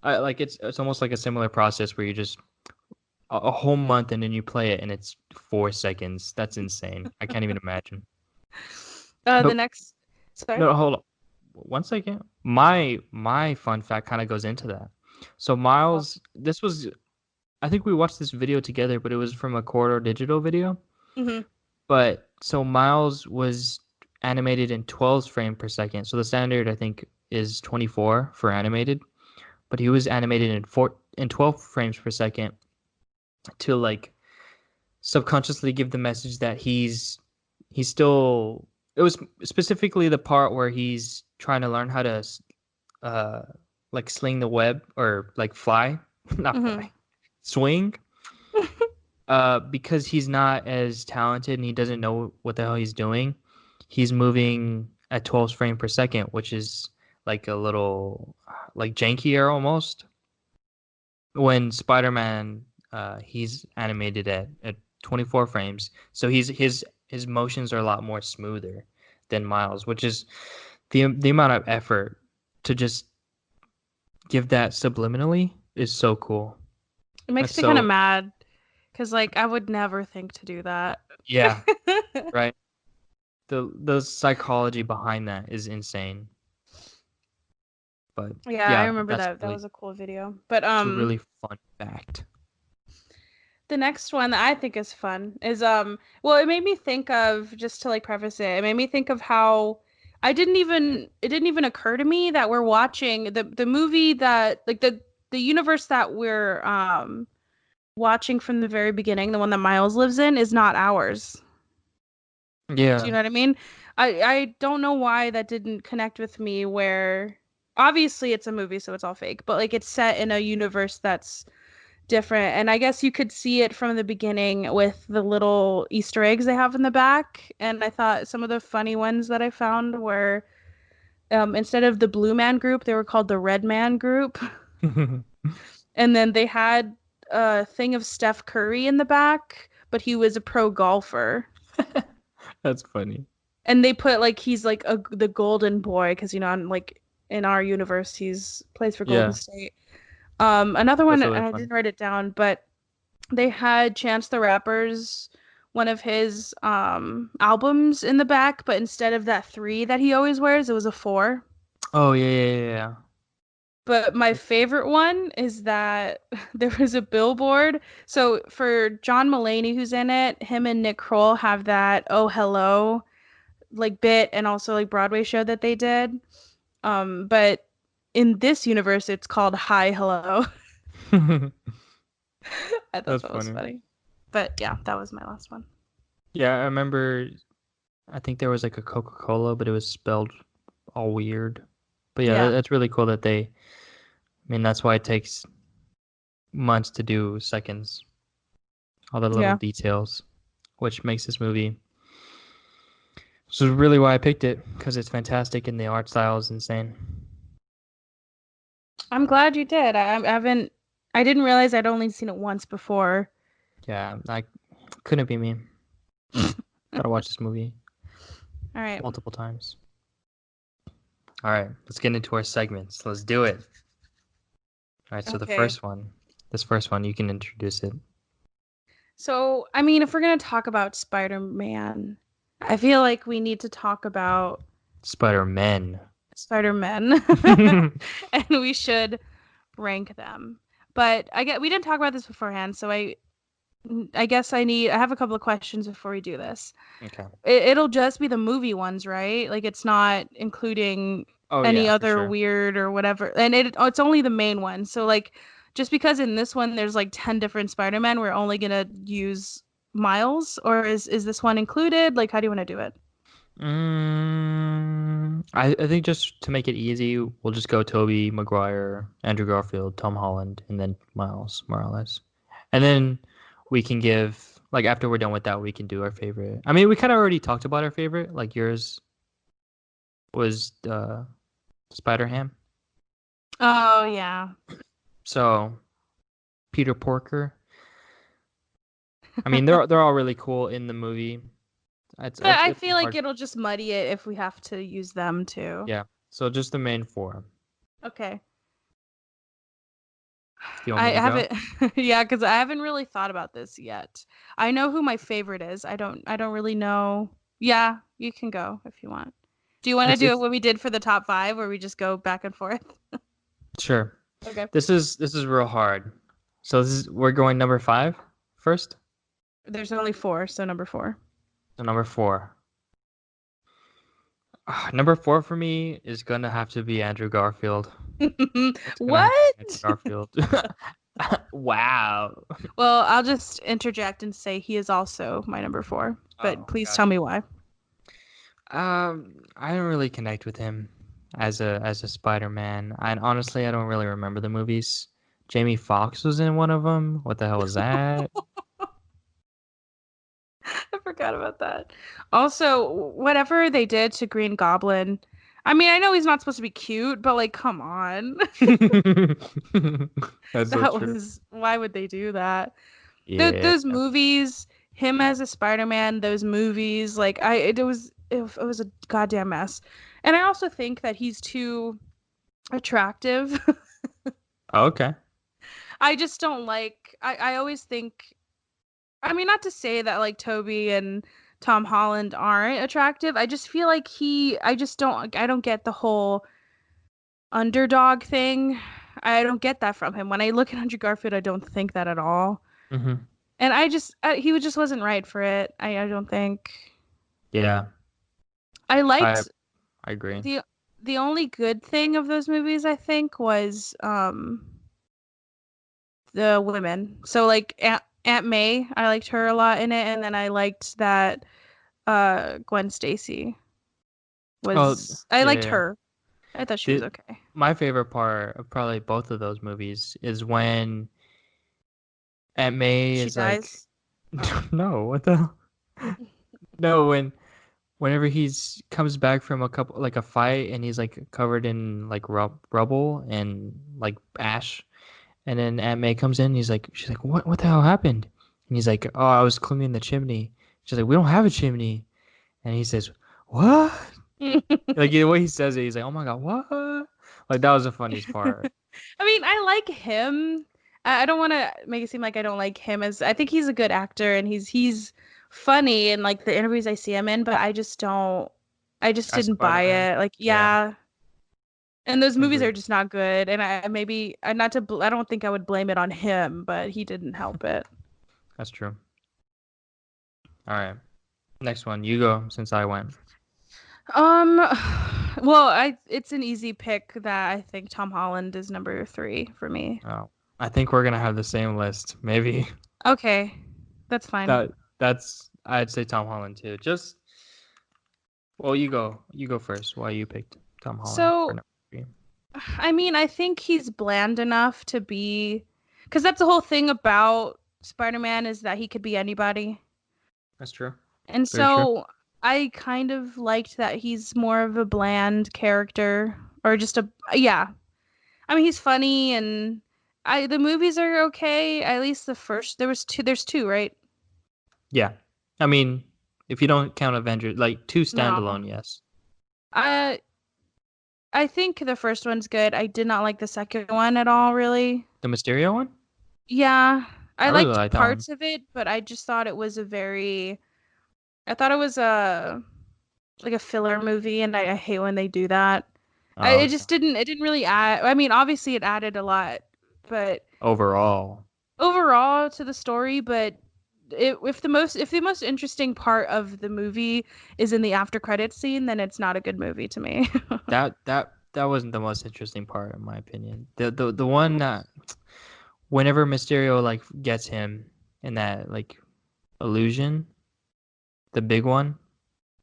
I like it's almost like a similar process where you just a whole month and then you play it and it's 4 seconds. That's insane. I can't even imagine. The But next. Sorry. no, hold on. One second. My fun fact kind of goes into that. So Miles, this was I think we watched this video together, but it was from a Corridor Digital video. Mm-hmm. But so Miles was animated in 12 frames per second. So the standard I think is 24 for animated. but he was animated in 12 frames per second to like subconsciously give the message that he's still. It was specifically the part where he's trying to learn how to uh like sling the web or like fly, not Mm-hmm. fly, swing. Because he's not as talented and he doesn't know what the hell he's doing. He's moving at 12 frames per second, which is like a little like jankier almost. When Spider-Man, he's animated at 24 frames, so his motions are a lot more smoother than Miles, which is the amount of effort to just give that subliminally is so cool. It makes That's me kind of so mad because, like, I would never think to do that. yeah, right. The psychology behind that is insane. But Yeah, I yeah, remember that. That was a cool video. But it's a really fun fact. the next one that I think is fun is well, it made me think of, just to like preface it, it made me think of how it didn't even occur to me that we're watching the movie that like the universe that we're watching from the very beginning, the one that Miles lives in, is not ours. Do you Yeah. know what I mean? I don't know why that didn't connect with me, where obviously it's a movie so it's all fake, but like it's set in a universe that's different. And I guess you could see it from the beginning with the little Easter eggs they have in the back. And I thought some of the funny ones that I found were instead of the Blue Man Group, they were called the Red Man Group. And then they had a thing of Steph Curry in the back, but he was a pro golfer. That's funny. And they put like he's like the golden boy because like in our universe he's plays for Golden Yeah, State. Another one, that's and really I funny. didn't write it down, but they had Chance the Rapper's one of his albums in the back, but instead of that 3 that he always wears, it was a 4. Oh yeah, yeah, yeah. But my Yeah. favorite one is that there was a billboard. So for John Mulaney, who's in it, him and Nick Kroll have that "Oh Hello" like bit and also like Broadway show that they did. But in this universe, it's called "Hi Hello." I thought That's that was funny. funny. But yeah, that was my last one. Yeah, I remember. I think there was like a Coca-Cola, but it was spelled all weird. But yeah, Yeah. that's really cool that they. I mean, that's why it takes months to do seconds. All the little Yeah. details, which makes this movie. This is really why I picked it because it's fantastic and the art style is insane. I'm glad you did. I didn't realize I'd only seen it once before. Yeah, I couldn't be me. Gotta watch this movie All right. multiple times. All right, let's get into our segments. Let's do it. All right, so Okay. this first one, you can introduce it. So, I mean, if we're gonna talk about Spider-Man, I feel like we need to talk about Spider-Man. Spider-Man, and we should rank them. But I get we didn't talk about this beforehand, so I guess I have a couple of questions before we do this. Okay. It'll just be the movie ones, right? Like it's not including Oh any yeah, for other sure. weird or whatever. And it's only the main one. So like just because in this one there's like 10 different Spider-Man, we're only gonna use Miles, or is this one included? Like how do you want to do it? I think just to make it easy, we'll just go Toby, Maguire, Andrew Garfield, Tom Holland, and then Miles Morales. And then we can give like after we're done with that, we can do our favorite. I mean, we kind of already talked about our favorite. Like yours was Spider Ham. Oh yeah. So Peter Porker. I mean, they're all really cool in the movie. But I It's feel like hard. it'll just muddy it if we have to use them too. Yeah. So just the main four. Okay. Do you want I me to go? haven't yeah, because I haven't really thought about this yet. I know who my favorite is. I don't really know. Yeah, you can go if you want. Do you want to do it It's what we did for the top 5 where we just go back and forth? sure. Okay. This is real hard. So we're going number five first. There's only 4, so number 4. So number four. Number four for me is gonna have to be Andrew Garfield. What's gonna happen next, What? Garfield? Wow. Well, I'll just interject and say he is also my number four, but Oh, please tell gotcha. me why. I don't really connect with him as a Spider-Man. And honestly, I don't really remember the movies. Jamie Foxx was in one of them. What the hell was that? I forgot about that. Also, whatever they did to Green Goblin, I mean, I know he's not supposed to be cute, but like, come on. That's so That true. was, why would they do that? Yeah. Those movies, him as a Spider-Man, those movies, like it was a goddamn mess. And I also think that he's too attractive. Okay. I just don't like I always think I mean not to say that like Toby and Tom Holland aren't attractive. I just feel like I don't get the whole underdog thing. I don't get that from him. When I look at Andrew Garfield, I don't think that at all. Hmm. And he just wasn't right for it. I don't think. Yeah, I I liked I agree. the the only good thing of those movies I think was the women. So like Aunt May, I liked her a lot in it, and then I liked that Gwen Stacy Oh, was I liked yeah. her. I thought she was The okay. My favorite part of probably both of those movies is when Aunt May She is like, dies. Oh. no, what the hell? No, whenever he's comes back from a fight and he's like covered in like rubble and like ash, and then Aunt May comes in, she's like, what the hell happened? And he's like, oh, I was cleaning the chimney. She's like, we don't have a chimney, and he says, what? Like the way he says it, he's like, oh my god, what? Like that was the funniest part. I mean, I like him. I don't want to make it seem like I don't like him as I think he's a good actor and he's funny in like the interviews I see him in, but I just As didn't buy Spider-Man, it. Like, yeah, yeah. And those movies are agreed. just not good. And I not to I don't think I would blame it on him, but he didn't help it. That's true. All right, next one, you go since I went. Um, well, I it's an easy pick that I think Tom Holland is number three for me. Oh, I think we're gonna have the same list. Maybe Okay, that's fine. that's I'd say Tom Holland too. Just well, you go first. Why you picked Tom Holland for So, number three? I mean, I think he's bland enough to be, because that's the whole thing about Spider-Man is that he could be anybody. That's true. And Very true. so I kind of liked that he's more of a bland character or just a yeah. I mean, he's funny and I the movies are okay. At least the first there's two, right? Yeah, I mean, if you don't count Avengers, like two No. standalone, yes. I I think the first one's good. I did not like the second one at all, really. The Mysterio one, Yeah, I I really liked like that one. parts of it, but I just thought it was a very I thought it was a like a filler movie, and I hate when they do that. Oh, It okay. just it didn't really add. I mean, obviously it added a lot, but Overall, overall to the story, but if the most interesting part of the movie is in the after credits scene, then it's not a good movie to me. that wasn't the most interesting part, in my opinion. The one that whenever Mysterio like gets him in that like illusion, the big one,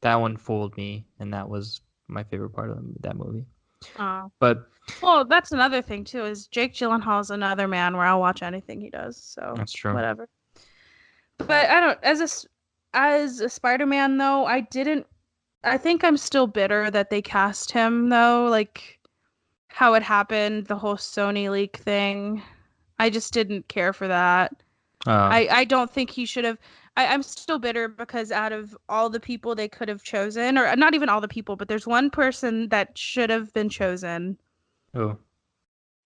that one fooled me, and that was my favorite part of that movie. Oh. But Well, that's another thing too, is Jake Gyllenhaal's another man where I'll watch anything he does, so that's true. whatever. But I don't as a Spider-Man though, I think I'm still bitter that they cast him though, like how it happened, the whole Sony leak thing. I just didn't care for that. Uh, I don't think he should have. I'm still bitter because out of all the people they could have chosen, or not even all the people, but there's one person that should have been chosen. oh,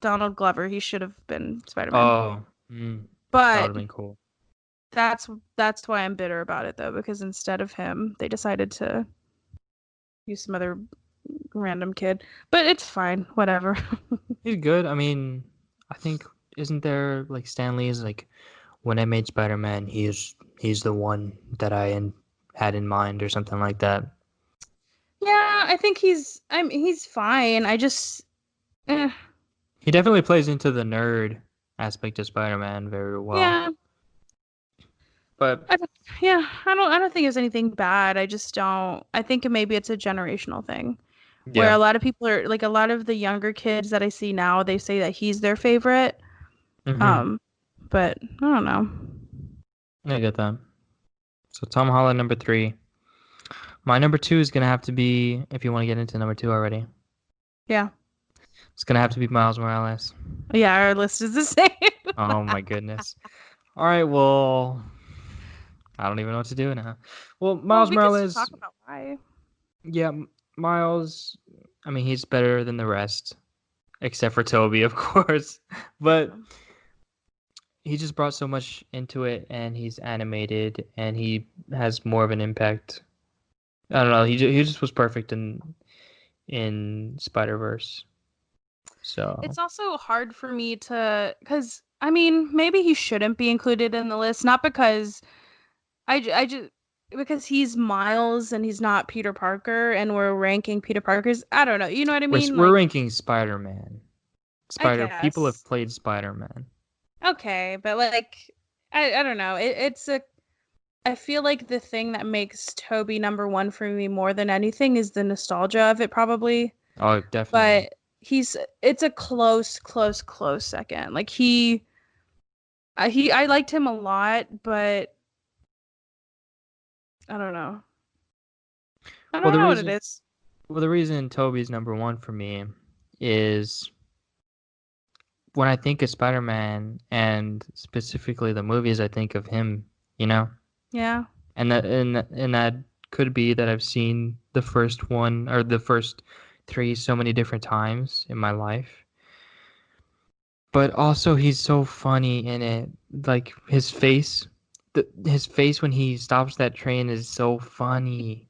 Donald Glover. He should have been Spider-Man. oh, that would But have been cool. that's that's why I'm bitter about it though, because instead of him, they decided to use some other random kid. But it's fine, whatever. He's good. I mean, I think isn't there like Stan Lee's like when I made Spider-Man, he's the one that had in mind or something like that. Yeah, I think he's fine. I just eh. He definitely plays into the nerd aspect of Spider-Man very well. Yeah, But I don't, yeah, I don't think it's anything bad. I just don't. I think maybe it's a generational thing where yeah. a lot of people are like a lot of the younger kids that I see now, they say that he's their favorite. Mm-hmm. Um, but I don't know. I get that. So Tom Holland number 3. My number 2 is gonna have to be, if you want to get into number 2 already, Yeah. it's gonna have to be Miles Morales. Yeah, our list is the same. Oh my goodness. All right, well, I don't even know what to do now. Well, Well, Miles we could still Morales, talk about why. yeah, Miles. I mean, he's better than the rest, except for Toby, of course. But Yeah. he just brought so much into it, and he's animated, and he has more of an impact. I don't know. He just was perfect in Spider Verse. So It's also hard for me to, because I mean, maybe he shouldn't be included in the list, not because I just because he's Miles and he's not Peter Parker, and we're ranking Peter Parker's. I don't know. You know what I mean? we're Like, ranking Spider Man. I Spider people have guess. played Spider Man. Okay, but like, I don't know. It's a. I feel like the thing that makes Toby number one for me more than anything is the nostalgia of it, probably. Oh, definitely. But it's a close second. Like I liked him a lot, but I don't know. I Well, don't the know what it reason is. well the reason Toby's number one for me is when I think of Spider Man and specifically the movies, I think of him. You know, Yeah. and that could be that I've seen the first one or the first three so many different times in my life. But also he's so funny in it. Like his face when he stops that train is so funny.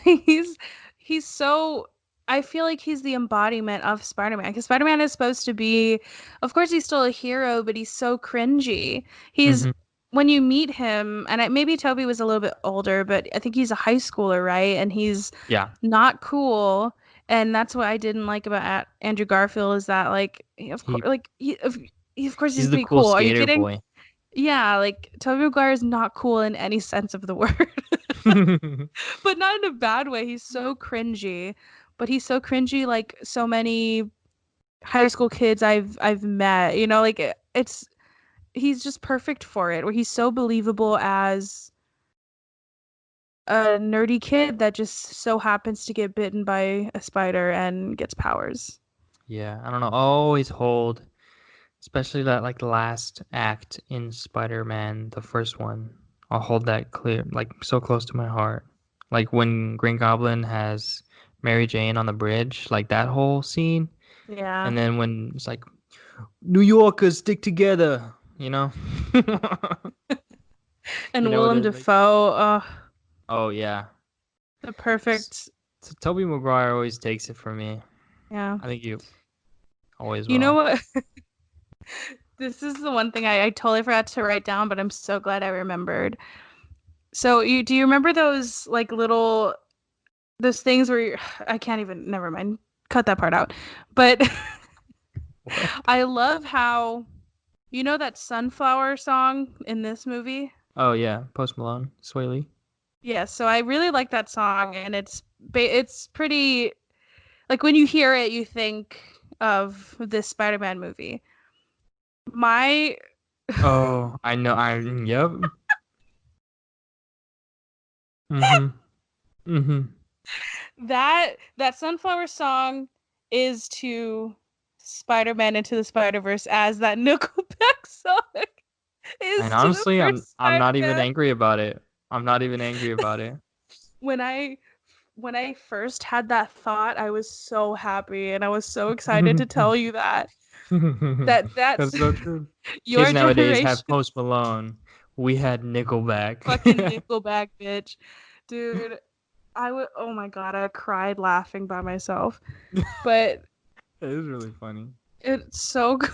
He's he's so I feel like he's the embodiment of Spider-Man because Spider-Man is supposed to be, of course, he's still a hero, but he's so cringy. He's Hmm. when you meet him, and maybe Toby was a little bit older, but I think he's a high schooler, right? And he's Yeah, not cool, and that's what I didn't like about Andrew Garfield is that like of course, he like he of course he's he's gonna the be cool cool. Are you skater kidding? boy. Yeah, like Tobey Maguire is not cool in any sense of the word. But not in a bad way. He's so cringy, but he's so cringy like so many high school kids I've met. You know, like it's he's just perfect for it. Where he's so believable as a nerdy kid that just so happens to get bitten by a spider and gets powers. Yeah, I don't know. I always hold, especially that like last act in Spider-Man, the first one. I'll hold that clear, like so close to my heart. Like when Green Goblin has Mary Jane on the bridge, like that whole scene. Yeah. And then when it's like New Yorkers stick together, you know? You And know, Willem they're like, Dafoe, oh yeah. the S- perfect. So Toby Maguire always takes it for me. Yeah. I think you always You know will. what? This is the one thing I totally forgot to write down, but I'm so glad I remembered. So you do you remember those like little those things where I can't even never mind. Cut that part out. But What? I love how you know that sunflower song in this movie? Oh yeah, Post Malone, Sway Lee. Yeah, so I really like that song and it's pretty like when you hear it you think of this Spider-Man movie. My Oh, I know. Yep. Mhm. Mhm. that sunflower song is to Spider-Man Into the Spider-Verse as that Nickelback song And is to the honestly, I'm first I'm not even Spider-Man. angry about it. I'm not even angry about it. When I first had that thought, I was so happy and I was so excited to tell you that that's That's so true. Kids your nowadays have generation Post Malone. We had Nickelback. fucking Nickelback bitch. Dude, I would oh my god, I cried laughing by myself. But It is really funny. it's so good.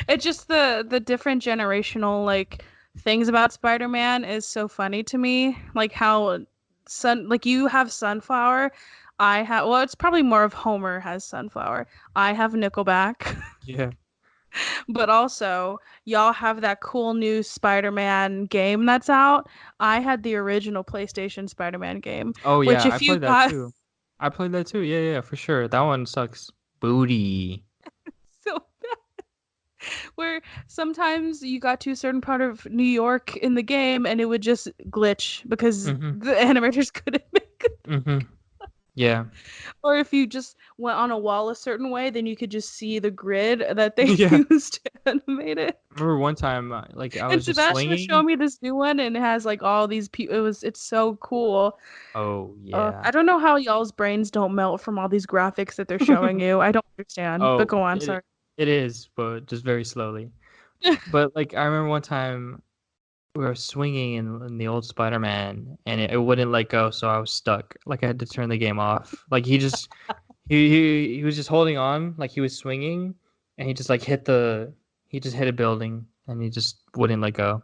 It's just the different generational like things about Spider-Man is so funny to me. Like how sun like you have Sunflower. I have, well, it's probably more of Homer has Sunflower. I have Nickelback, Yeah. but also y'all have that cool new Spider-Man game that's out. I had the original PlayStation Spider-Man game, Oh which yeah, I if you played that got too. I played that too. Yeah, yeah, for sure. That one sucks. Booty. so where sometimes you got to a certain part of New York in the game and it would just glitch because Mhm. the animators couldn't make it. Mhm. Yeah. Or if you just went on a wall a certain way, then you could just see the grid that they Yeah. used to animate it. I remember one time, like I And was just Sebastian was swinging. showing me this new one and it has like all these people. It's so cool. Oh yeah. I don't know how y'all's brains don't melt from all these graphics that they're showing you. I don't understand, but Oh, go on, it sorry. it is, but just very slowly. But like I remember one time we were swinging in the old Spider-Man, and it wouldn't let go, so I was stuck. Like I had to turn the game off. Like he was just holding on, like he was swinging, and he just hit a building, and he just wouldn't let go.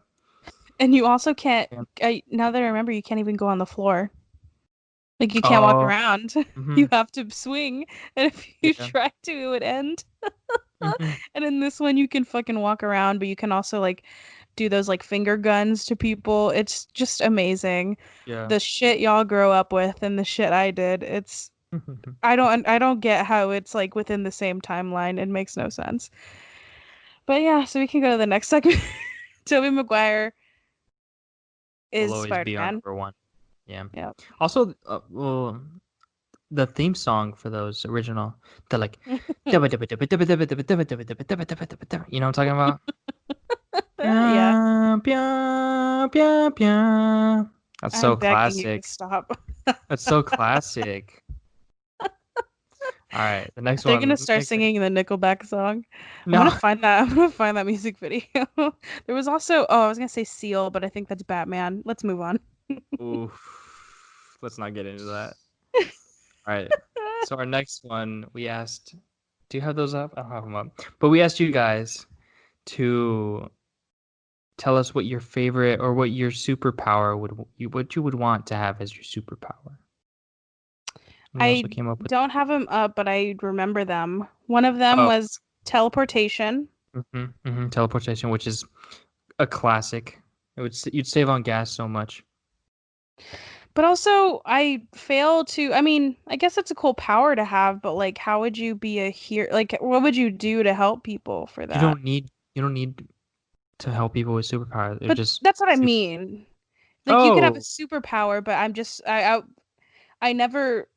And you also can't, Yeah. now that I remember, you can't even go on the floor. Like you can't walk Oh. around. Hmm. You have to swing. And if you Yeah. try to, it would end. Hmm. And in this one you can fucking walk around, but you can also like do those like finger guns to people. It's just amazing. Yeah. The shit y'all grow up with and the shit I did. I don't get how it's like within the same timeline. It makes no sense. But yeah, so we can go to the next segment. Tobey Maguire Will is always be our Spider-Man. number one. Yeah. Yeah. Also, well, the theme song for those original, the like, you know what I'm talking about? Yeah. Pia, pia, pia, pia. That's so I'm begging you to classic. stop. That's so classic. All right, the next They're gonna one. start Next. singing the Nickelback song. I'm No. gonna find that. I'm gonna find that music video. There was also, oh, I was gonna say Seal, but I think that's Batman. Let's move on. Oof. Let's not get into that. All right. So our next one, we asked, do you have those up? I don't have them up. But we asked you guys to tell us what your favorite or what your superpower what you would want to have as your superpower. We also I came up with don't have them up, but I remember them. One of them oh, was teleportation. teleportation, which is a classic. You'd save on gas so much. But also, I fail to. I mean, I guess it's a cool power to have, but like, how would you be a hero? Like, what would you do to help people for You that? don't need you don't need to help people with superpowers. They're But just that's what I super. mean. Like, you could have a Oh, superpower, but I never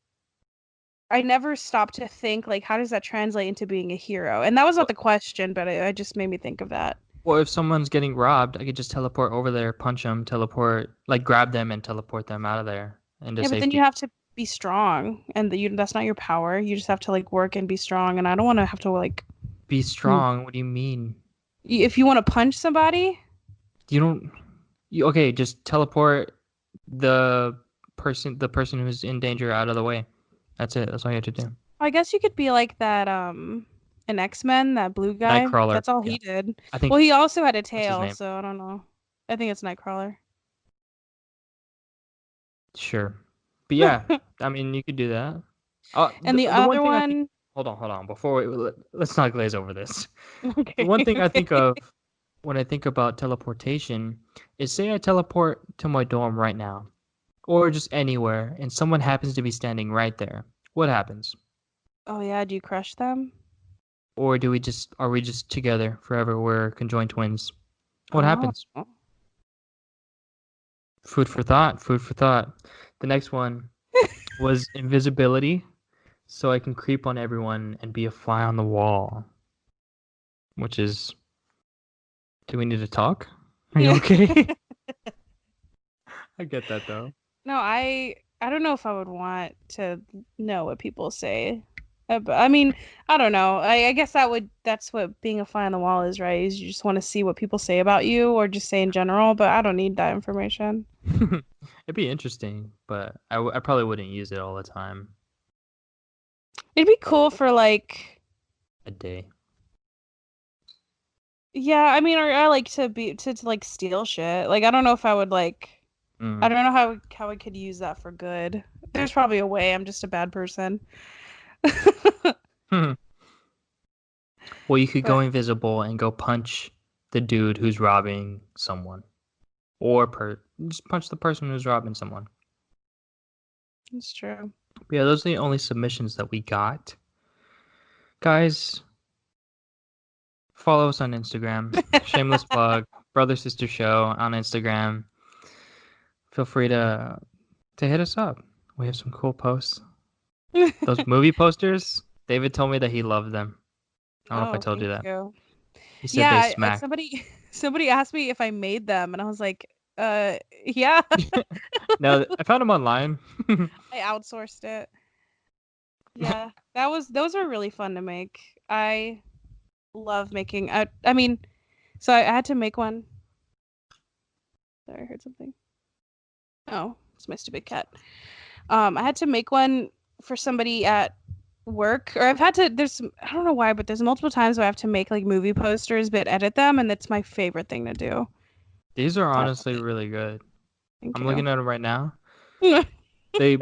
I never stopped to think like how does that translate into being a hero? And that was not well, the question, but it just made me think of that. well, if someone's getting robbed, I could just teleport over there, punch them, teleport, like grab them and teleport them out of there into Yeah, but then you safety. have to be strong, and that's not your power. You just have to like work and be strong, and I don't want to have to like Be mm, strong. What do you mean? if you want to punch somebody, You don't. Okay, just teleport the the person who's in danger out of the way. That's it. That's all you have to do. I guess you could be like that in X-Men, that blue guy. Nightcrawler. That's all Yeah, he did. I think Well, he also had a what's his tail, name? so I don't know. I think it's Nightcrawler. Sure. But yeah, I mean, you could do that. And the The one other thing I think. one, Hold on. Before let's not glaze over this. The okay, one thing I think okay. of when I think about teleportation is say I teleport to my dorm right now, or just anywhere, and someone happens to be standing right there. What happens? Oh yeah, do you crush them? Or do we just are we just together forever? We're conjoined twins. What Oh. happens? Food for thought. Food for thought. The next one was invisibility, so I can creep on everyone and be a fly on the wall. Which is, do we need to talk? Are you Yeah. okay? I get that though. No, I don't know if I would want to know what people say. But, I mean, I don't know. I guess that's what being a fly on the wall is, right? Is you just want to see what people say about you or just say in general, but I don't need that information. It'd be interesting, but I probably wouldn't use it all the time. It'd be cool for like, A day. yeah, I mean, or I like to like steal shit. Like I don't know if I would like. I Mm. don't know how I could use that for good. There's probably a way. I'm just a bad person. Well, you could go But invisible and go punch the dude who's robbing someone, or just punch the person who's robbing someone. it's true. But yeah, those are the only submissions that we got. Guys, follow us on Instagram. Shameless plug, Brother Sister Show on Instagram. Feel free to hit us up. We have some cool posts. Those movie posters, David told me that he loved them. I don't know if I Oh, told you thank that. you. He said they Yeah, smack. somebody asked me if I made them, and I was like, yeah, No, I found them online. I outsourced it. Yeah, those are really fun to make. I love making. I mean, so I had to make one. Sorry, I heard something. Oh, it's my stupid cat. I had to make one for somebody at work, or I've had to. I don't know why, but there's multiple times where I have to make like movie posters, but edit them, and that's my favorite thing to do. These are So I love honestly it. really good. Thank I'm you. looking at them right now. They,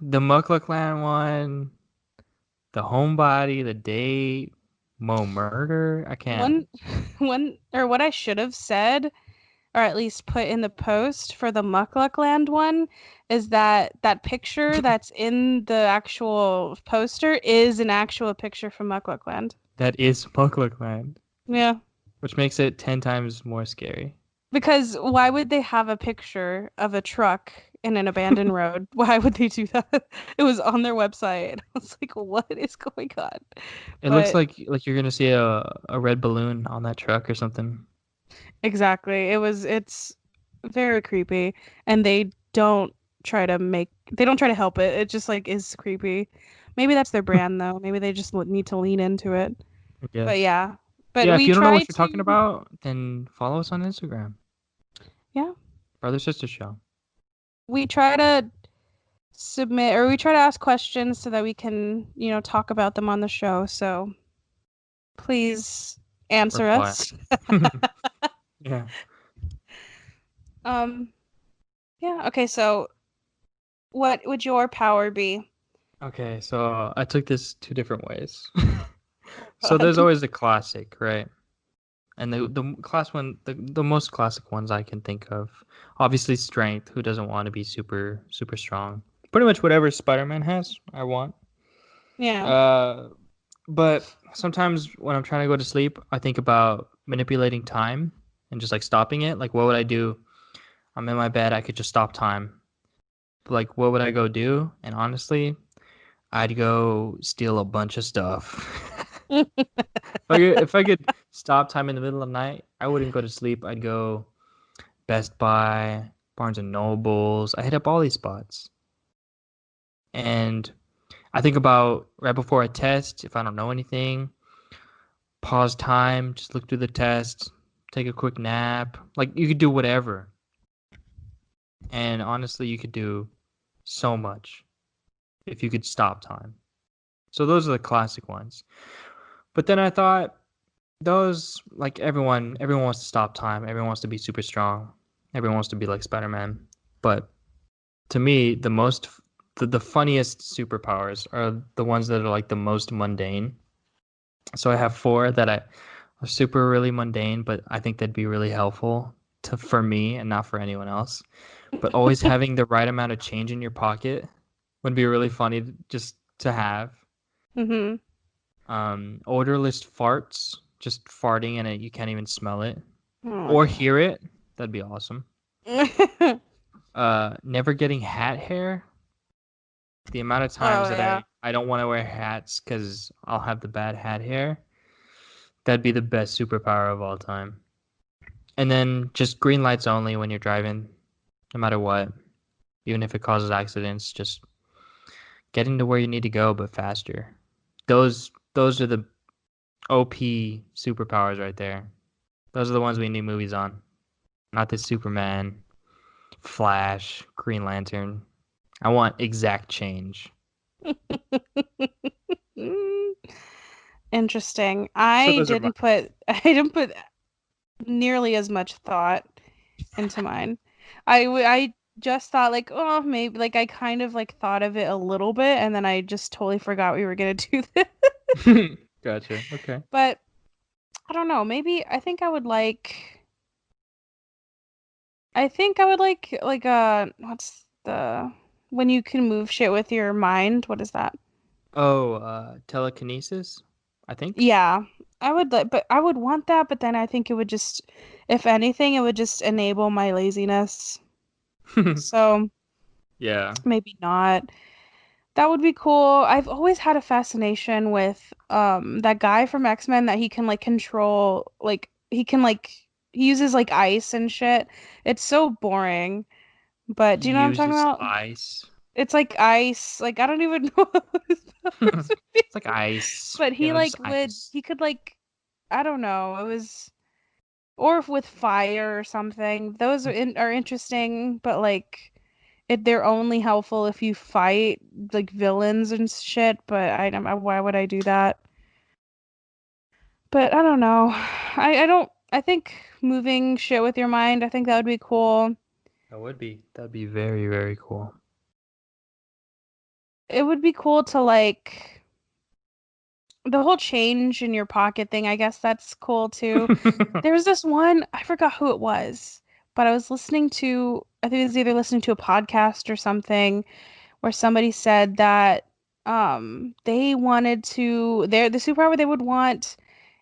the Muckluckland one, the Homebody, the Date, Mo Murder. I can't. One, one, or what I should have said, or at least put in the post for the Muckluckland one, is that that picture that's in the actual poster is an actual picture from Muckluckland. That is Muckluckland, Yeah. which makes it 10 times more scary. Because why would they have a picture of a truck in an abandoned road? Why would they do that? It was on their website. I was like, what is going on? It looks But like you're gonna see a red balloon on that truck or something. exactly, it's very creepy, and they don't try to help it. It just like is creepy. Maybe that's their brand though. Maybe they just need to lean into it. I But guess. yeah, but Yeah, if we you don't know try what you're talking to, about, then follow us on Instagram. yeah, Brother Sister Show. we try to submit or we try to ask questions so that we can, talk about them on the show. So please answer Reply. us. Yeah. Um, yeah, okay, so what would your power be? Okay, so I took this two different ways. Oh So God. there's always the classic, right? And the most classic ones I can think of, obviously strength. Who doesn't want to be super strong? Pretty much whatever Spider-Man has, I want. Yeah. Uh, but sometimes when I'm trying to go to sleep, I think about manipulating time and just like stopping it. Like, what would I do? I'm in my bed, I could just stop time. But like, what would I go do? And honestly, I'd go steal a bunch of stuff. If I could stop time in the middle of the night, I wouldn't go to sleep. I'd go Best Buy, Barnes and Nobles. I hit up all these spots. And I think about right before I test, if I don't know anything, pause time, just look through the test, take a quick nap. Like you could do whatever. And honestly, you could do so much if you could stop time. So those are the classic ones. But then I thought those like everyone wants to stop time. Everyone wants to be super strong. Everyone wants to be like Spider-Man. But to me, the funniest superpowers are the ones that are like the most mundane. So I have four that are super really mundane, but I think that'd be really helpful to for me and not for anyone else. But always having the right amount of change in your pocket would be really funny just to have. Mm-hmm. Odorless farts, just farting and you can't even smell it Oh my or God. hear it. That'd be awesome. Never getting hat hair. The amount of times Oh that yeah. I don't want to wear hats because I'll have the bad hat hair. That'd be the best superpower of all time. And then just green lights only when you're driving, no matter what. Even if it causes accidents, just getting to where you need to go, but faster. Those are the OP superpowers right there. Those are the ones we need movies on. Not the Superman, Flash, Green Lantern. I want exact change. Mm, interesting. So those I didn't put nearly as much thought into mine. I just thought like, oh, maybe like I kind of like thought of it a little bit, and then I just totally forgot we were gonna do this. Gotcha. Okay. But I don't know. Maybe I think I would like what's the when you can move shit with your mind? What is that? Oh, telekinesis, I think. Yeah. I would like but I would want that, but then I think it would just if anything, it would just enable my laziness. So Yeah. maybe not. That would be cool. I've always had a fascination with that guy from X-Men that he can like control he can he uses like ice and shit. It's so boring. But do you know what I'm talking Uses about? ice. It's like ice. Like I don't even know what his powers would be. It's like ice. But You he know, just like would ice. he could like I don't know. It was or if with fire or something. Those are interesting, but like they're only helpful if you fight like villains and shit, but I don't why would I do that? But I don't know. I don't I think moving shit with your mind, I think that would be cool. That would be. That'd be very, very cool. It would be cool to like the whole change in your pocket thing, I guess that's cool too. There was this one, I forgot who it was, but I was listening to, I think it was either listening to a podcast or something where somebody said that they wanted to the superpower they would want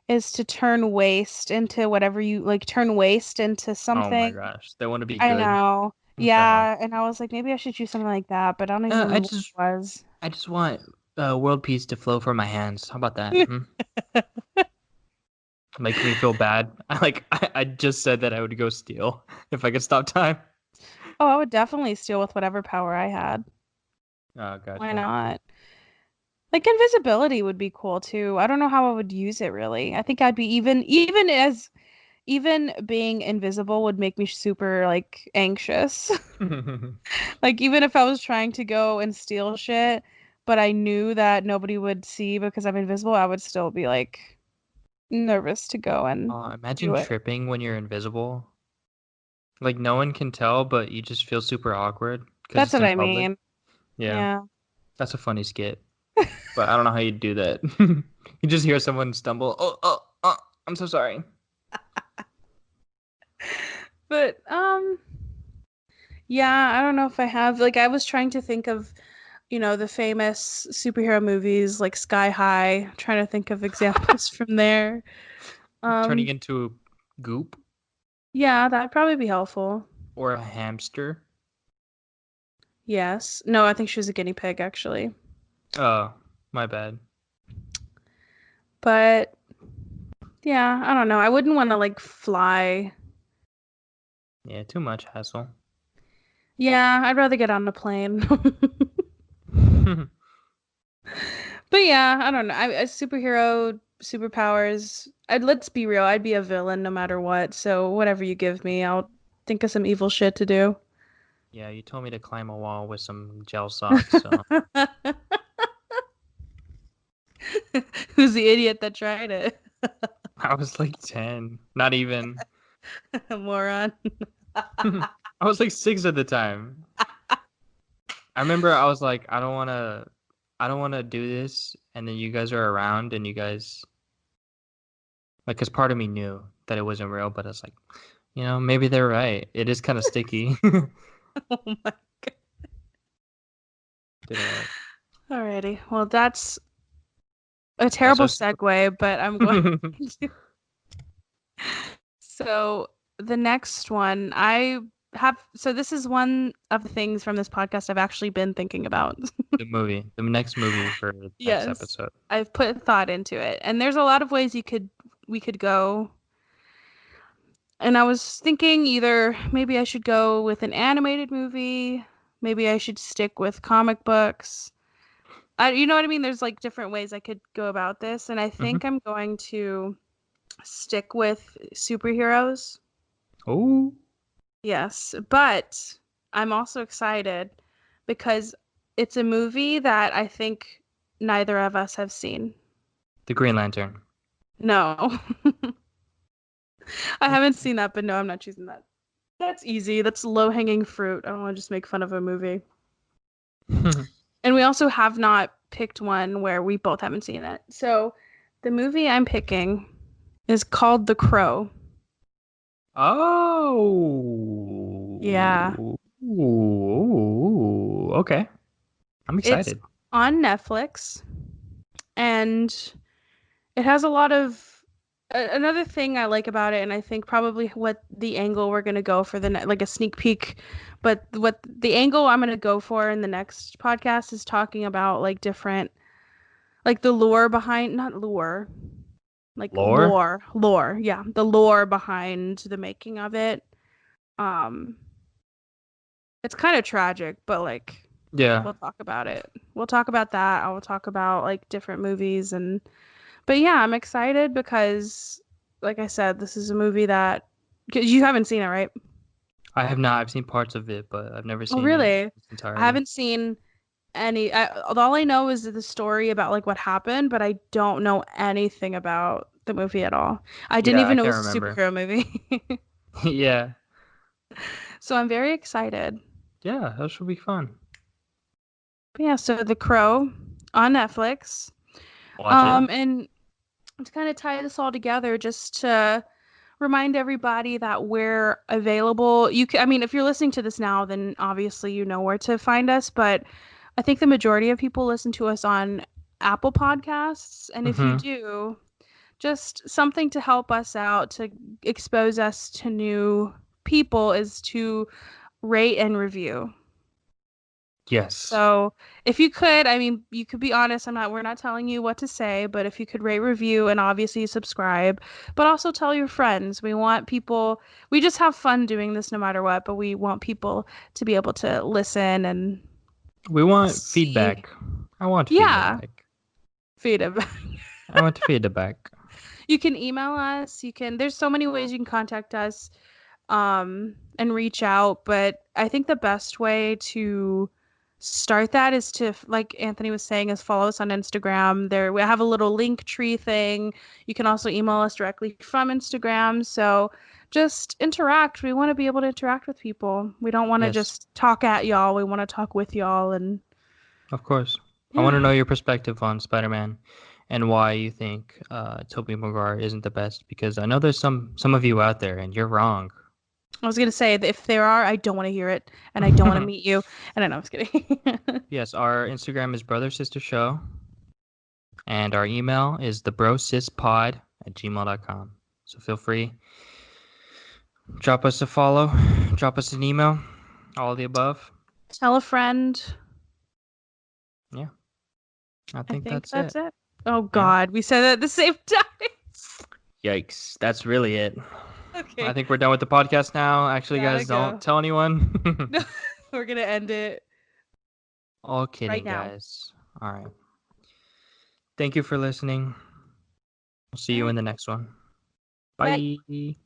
is to turn waste into whatever you like turn waste into Oh my something. gosh. They want to be I good. know. What the hell? Yeah, and I was like maybe I should choose something like that, but I don't even I remember just what it was. I just want world peace to flow from my hands. How about that? Hmm? Make me feel bad. I just said that I would go steal if I could stop time. Oh, I would definitely steal with whatever power I had. Oh, Why gotcha. not? Like invisibility would be cool too. I don't know how I would use it really. I think I'd be even being invisible would make me super like anxious. Like even if I was trying to go and steal shit, but I knew that nobody would see because I'm invisible, I would still be like nervous to go and Imagine do it. tripping when you're invisible. Like no one can tell, but you just feel super awkward because That's it's what in I public. mean. Yeah, Yeah. that's a funny skit, but I don't know how you'd do that. You just hear someone stumble. Oh, I'm so sorry. But yeah, I don't know if I have like I was trying to think of the famous superhero movies like Sky High, trying to think of examples from there. Turning Um, into goop yeah, that'd probably be helpful. or a hamster. Yes. No, I think she was a guinea pig actually. Oh, my bad. But yeah, I don't know. I wouldn't want to like fly. Yeah, too much hassle. Yeah, I'd rather get on a plane. But yeah, I don't know. A superhero, superpowers. Let's be real. I'd be a villain no matter what. So whatever you give me, I'll think of some evil shit to do. Yeah, you told me to climb a wall with some gel socks, so Who's the idiot that tried it? I was like 10. Not even. Moron. I was like 6 at the time. I remember I was like, I don't wanna do this, and then you guys are around and you guys like, 'cause part of me knew that it wasn't real, but it's like, maybe they're right. It is kind of sticky. Oh my God. Didn't work. Alrighty. Well, that's a That's terrible our super. segue, but I'm going to. So the next one, so this is one of the things from this podcast I've actually been thinking about. The next movie for the next Yes. episode. I've put thought into it, and there's a lot of ways we could go. And I was thinking either maybe I should go with an animated movie, maybe I should stick with comic books. You know what I mean? There's like different ways I could go about this, and I Hmm. think I'm going to stick with superheroes. Oh, Yes, but I'm also excited because it's a movie that I think neither of us have seen. the Green Lantern. No, I haven't seen that, but no, I'm not choosing that. That's easy. That's low-hanging fruit. I don't want to just make fun of a movie. And we also have not picked one where we both haven't seen it. So the movie I'm picking is called The Crow. Yeah. Oh. Ooh, okay. I'm It's excited. on Netflix and it has a lot of another thing I like about it, and I think probably what the angle we're gonna go for like a sneak peek, but what the angle I'm gonna go for in the next podcast is talking about like different, like the lore behind, not lore, like Lore? lore, yeah, the lore behind the making of it. Um, it's kind of tragic, but like Yeah. we'll talk about it. We'll talk about that. I will talk about like different movies and but yeah, I'm excited because like I said, this is a movie that 'cause you haven't seen it, right? I have not. I've seen parts of it, but I've never Oh, seen it really? in its I entirety. haven't seen all I know is the story about like what happened, but I don't know anything about the movie at all. I didn't Yeah, I even know it can't was a remember. superhero movie. Yeah. So I'm very excited. Yeah, that should be fun. But yeah, so The Crow on Netflix. Watch it. And to kind of tie this all together, just to remind everybody that we're available. You can, I mean, if you're listening to this now, then obviously you know where to find us, but I think the majority of people listen to us on Apple Podcasts. And if you Mm-hmm. do, just something to help us out, to expose us to new people, is to rate and review. Yes. So if you could, I mean, you could be honest. We're not telling you what to say, but if you could rate, review, and obviously subscribe, but also tell your friends. We want people, we just have fun doing this no matter what, but we want people to be able to listen and We want see. feedback. I want Yeah, feedback. feed it. I want feedback. You can email us. There's so many ways you can contact us, and reach out. But I think the best way to start that is to, like Anthony was saying, is follow us on Instagram. There we have a little link tree thing. You can also email us directly from Instagram. So just interact. We want to be able to interact with people. We don't want to Yes, just talk at y'all. We want to talk with y'all. And of course. I want to yeah, know your perspective on Spider-Man and why you think Tobey Maguire isn't the best because I know there's some of you out there and you're wrong. I was gonna say that if there are, I don't want to hear it, and I don't want to meet you. And I know, I was kidding. Yes, our Instagram is Brother Sister Show and our email is thebrosispod@gmail.com. So feel free, drop us a follow, drop us an email, all of the above. Tell a friend. Yeah, I I think think that's that's it. it. Oh Yeah. God, we said it at the same time. Yikes, that's really it. I Okay, think we're done with the podcast now. Actually, gotta guys, don't go. tell anyone. No, we're gonna end it All right kidding, now. guys. All right. Thank you for listening. We'll see All you in right, the next one. bye. Bye.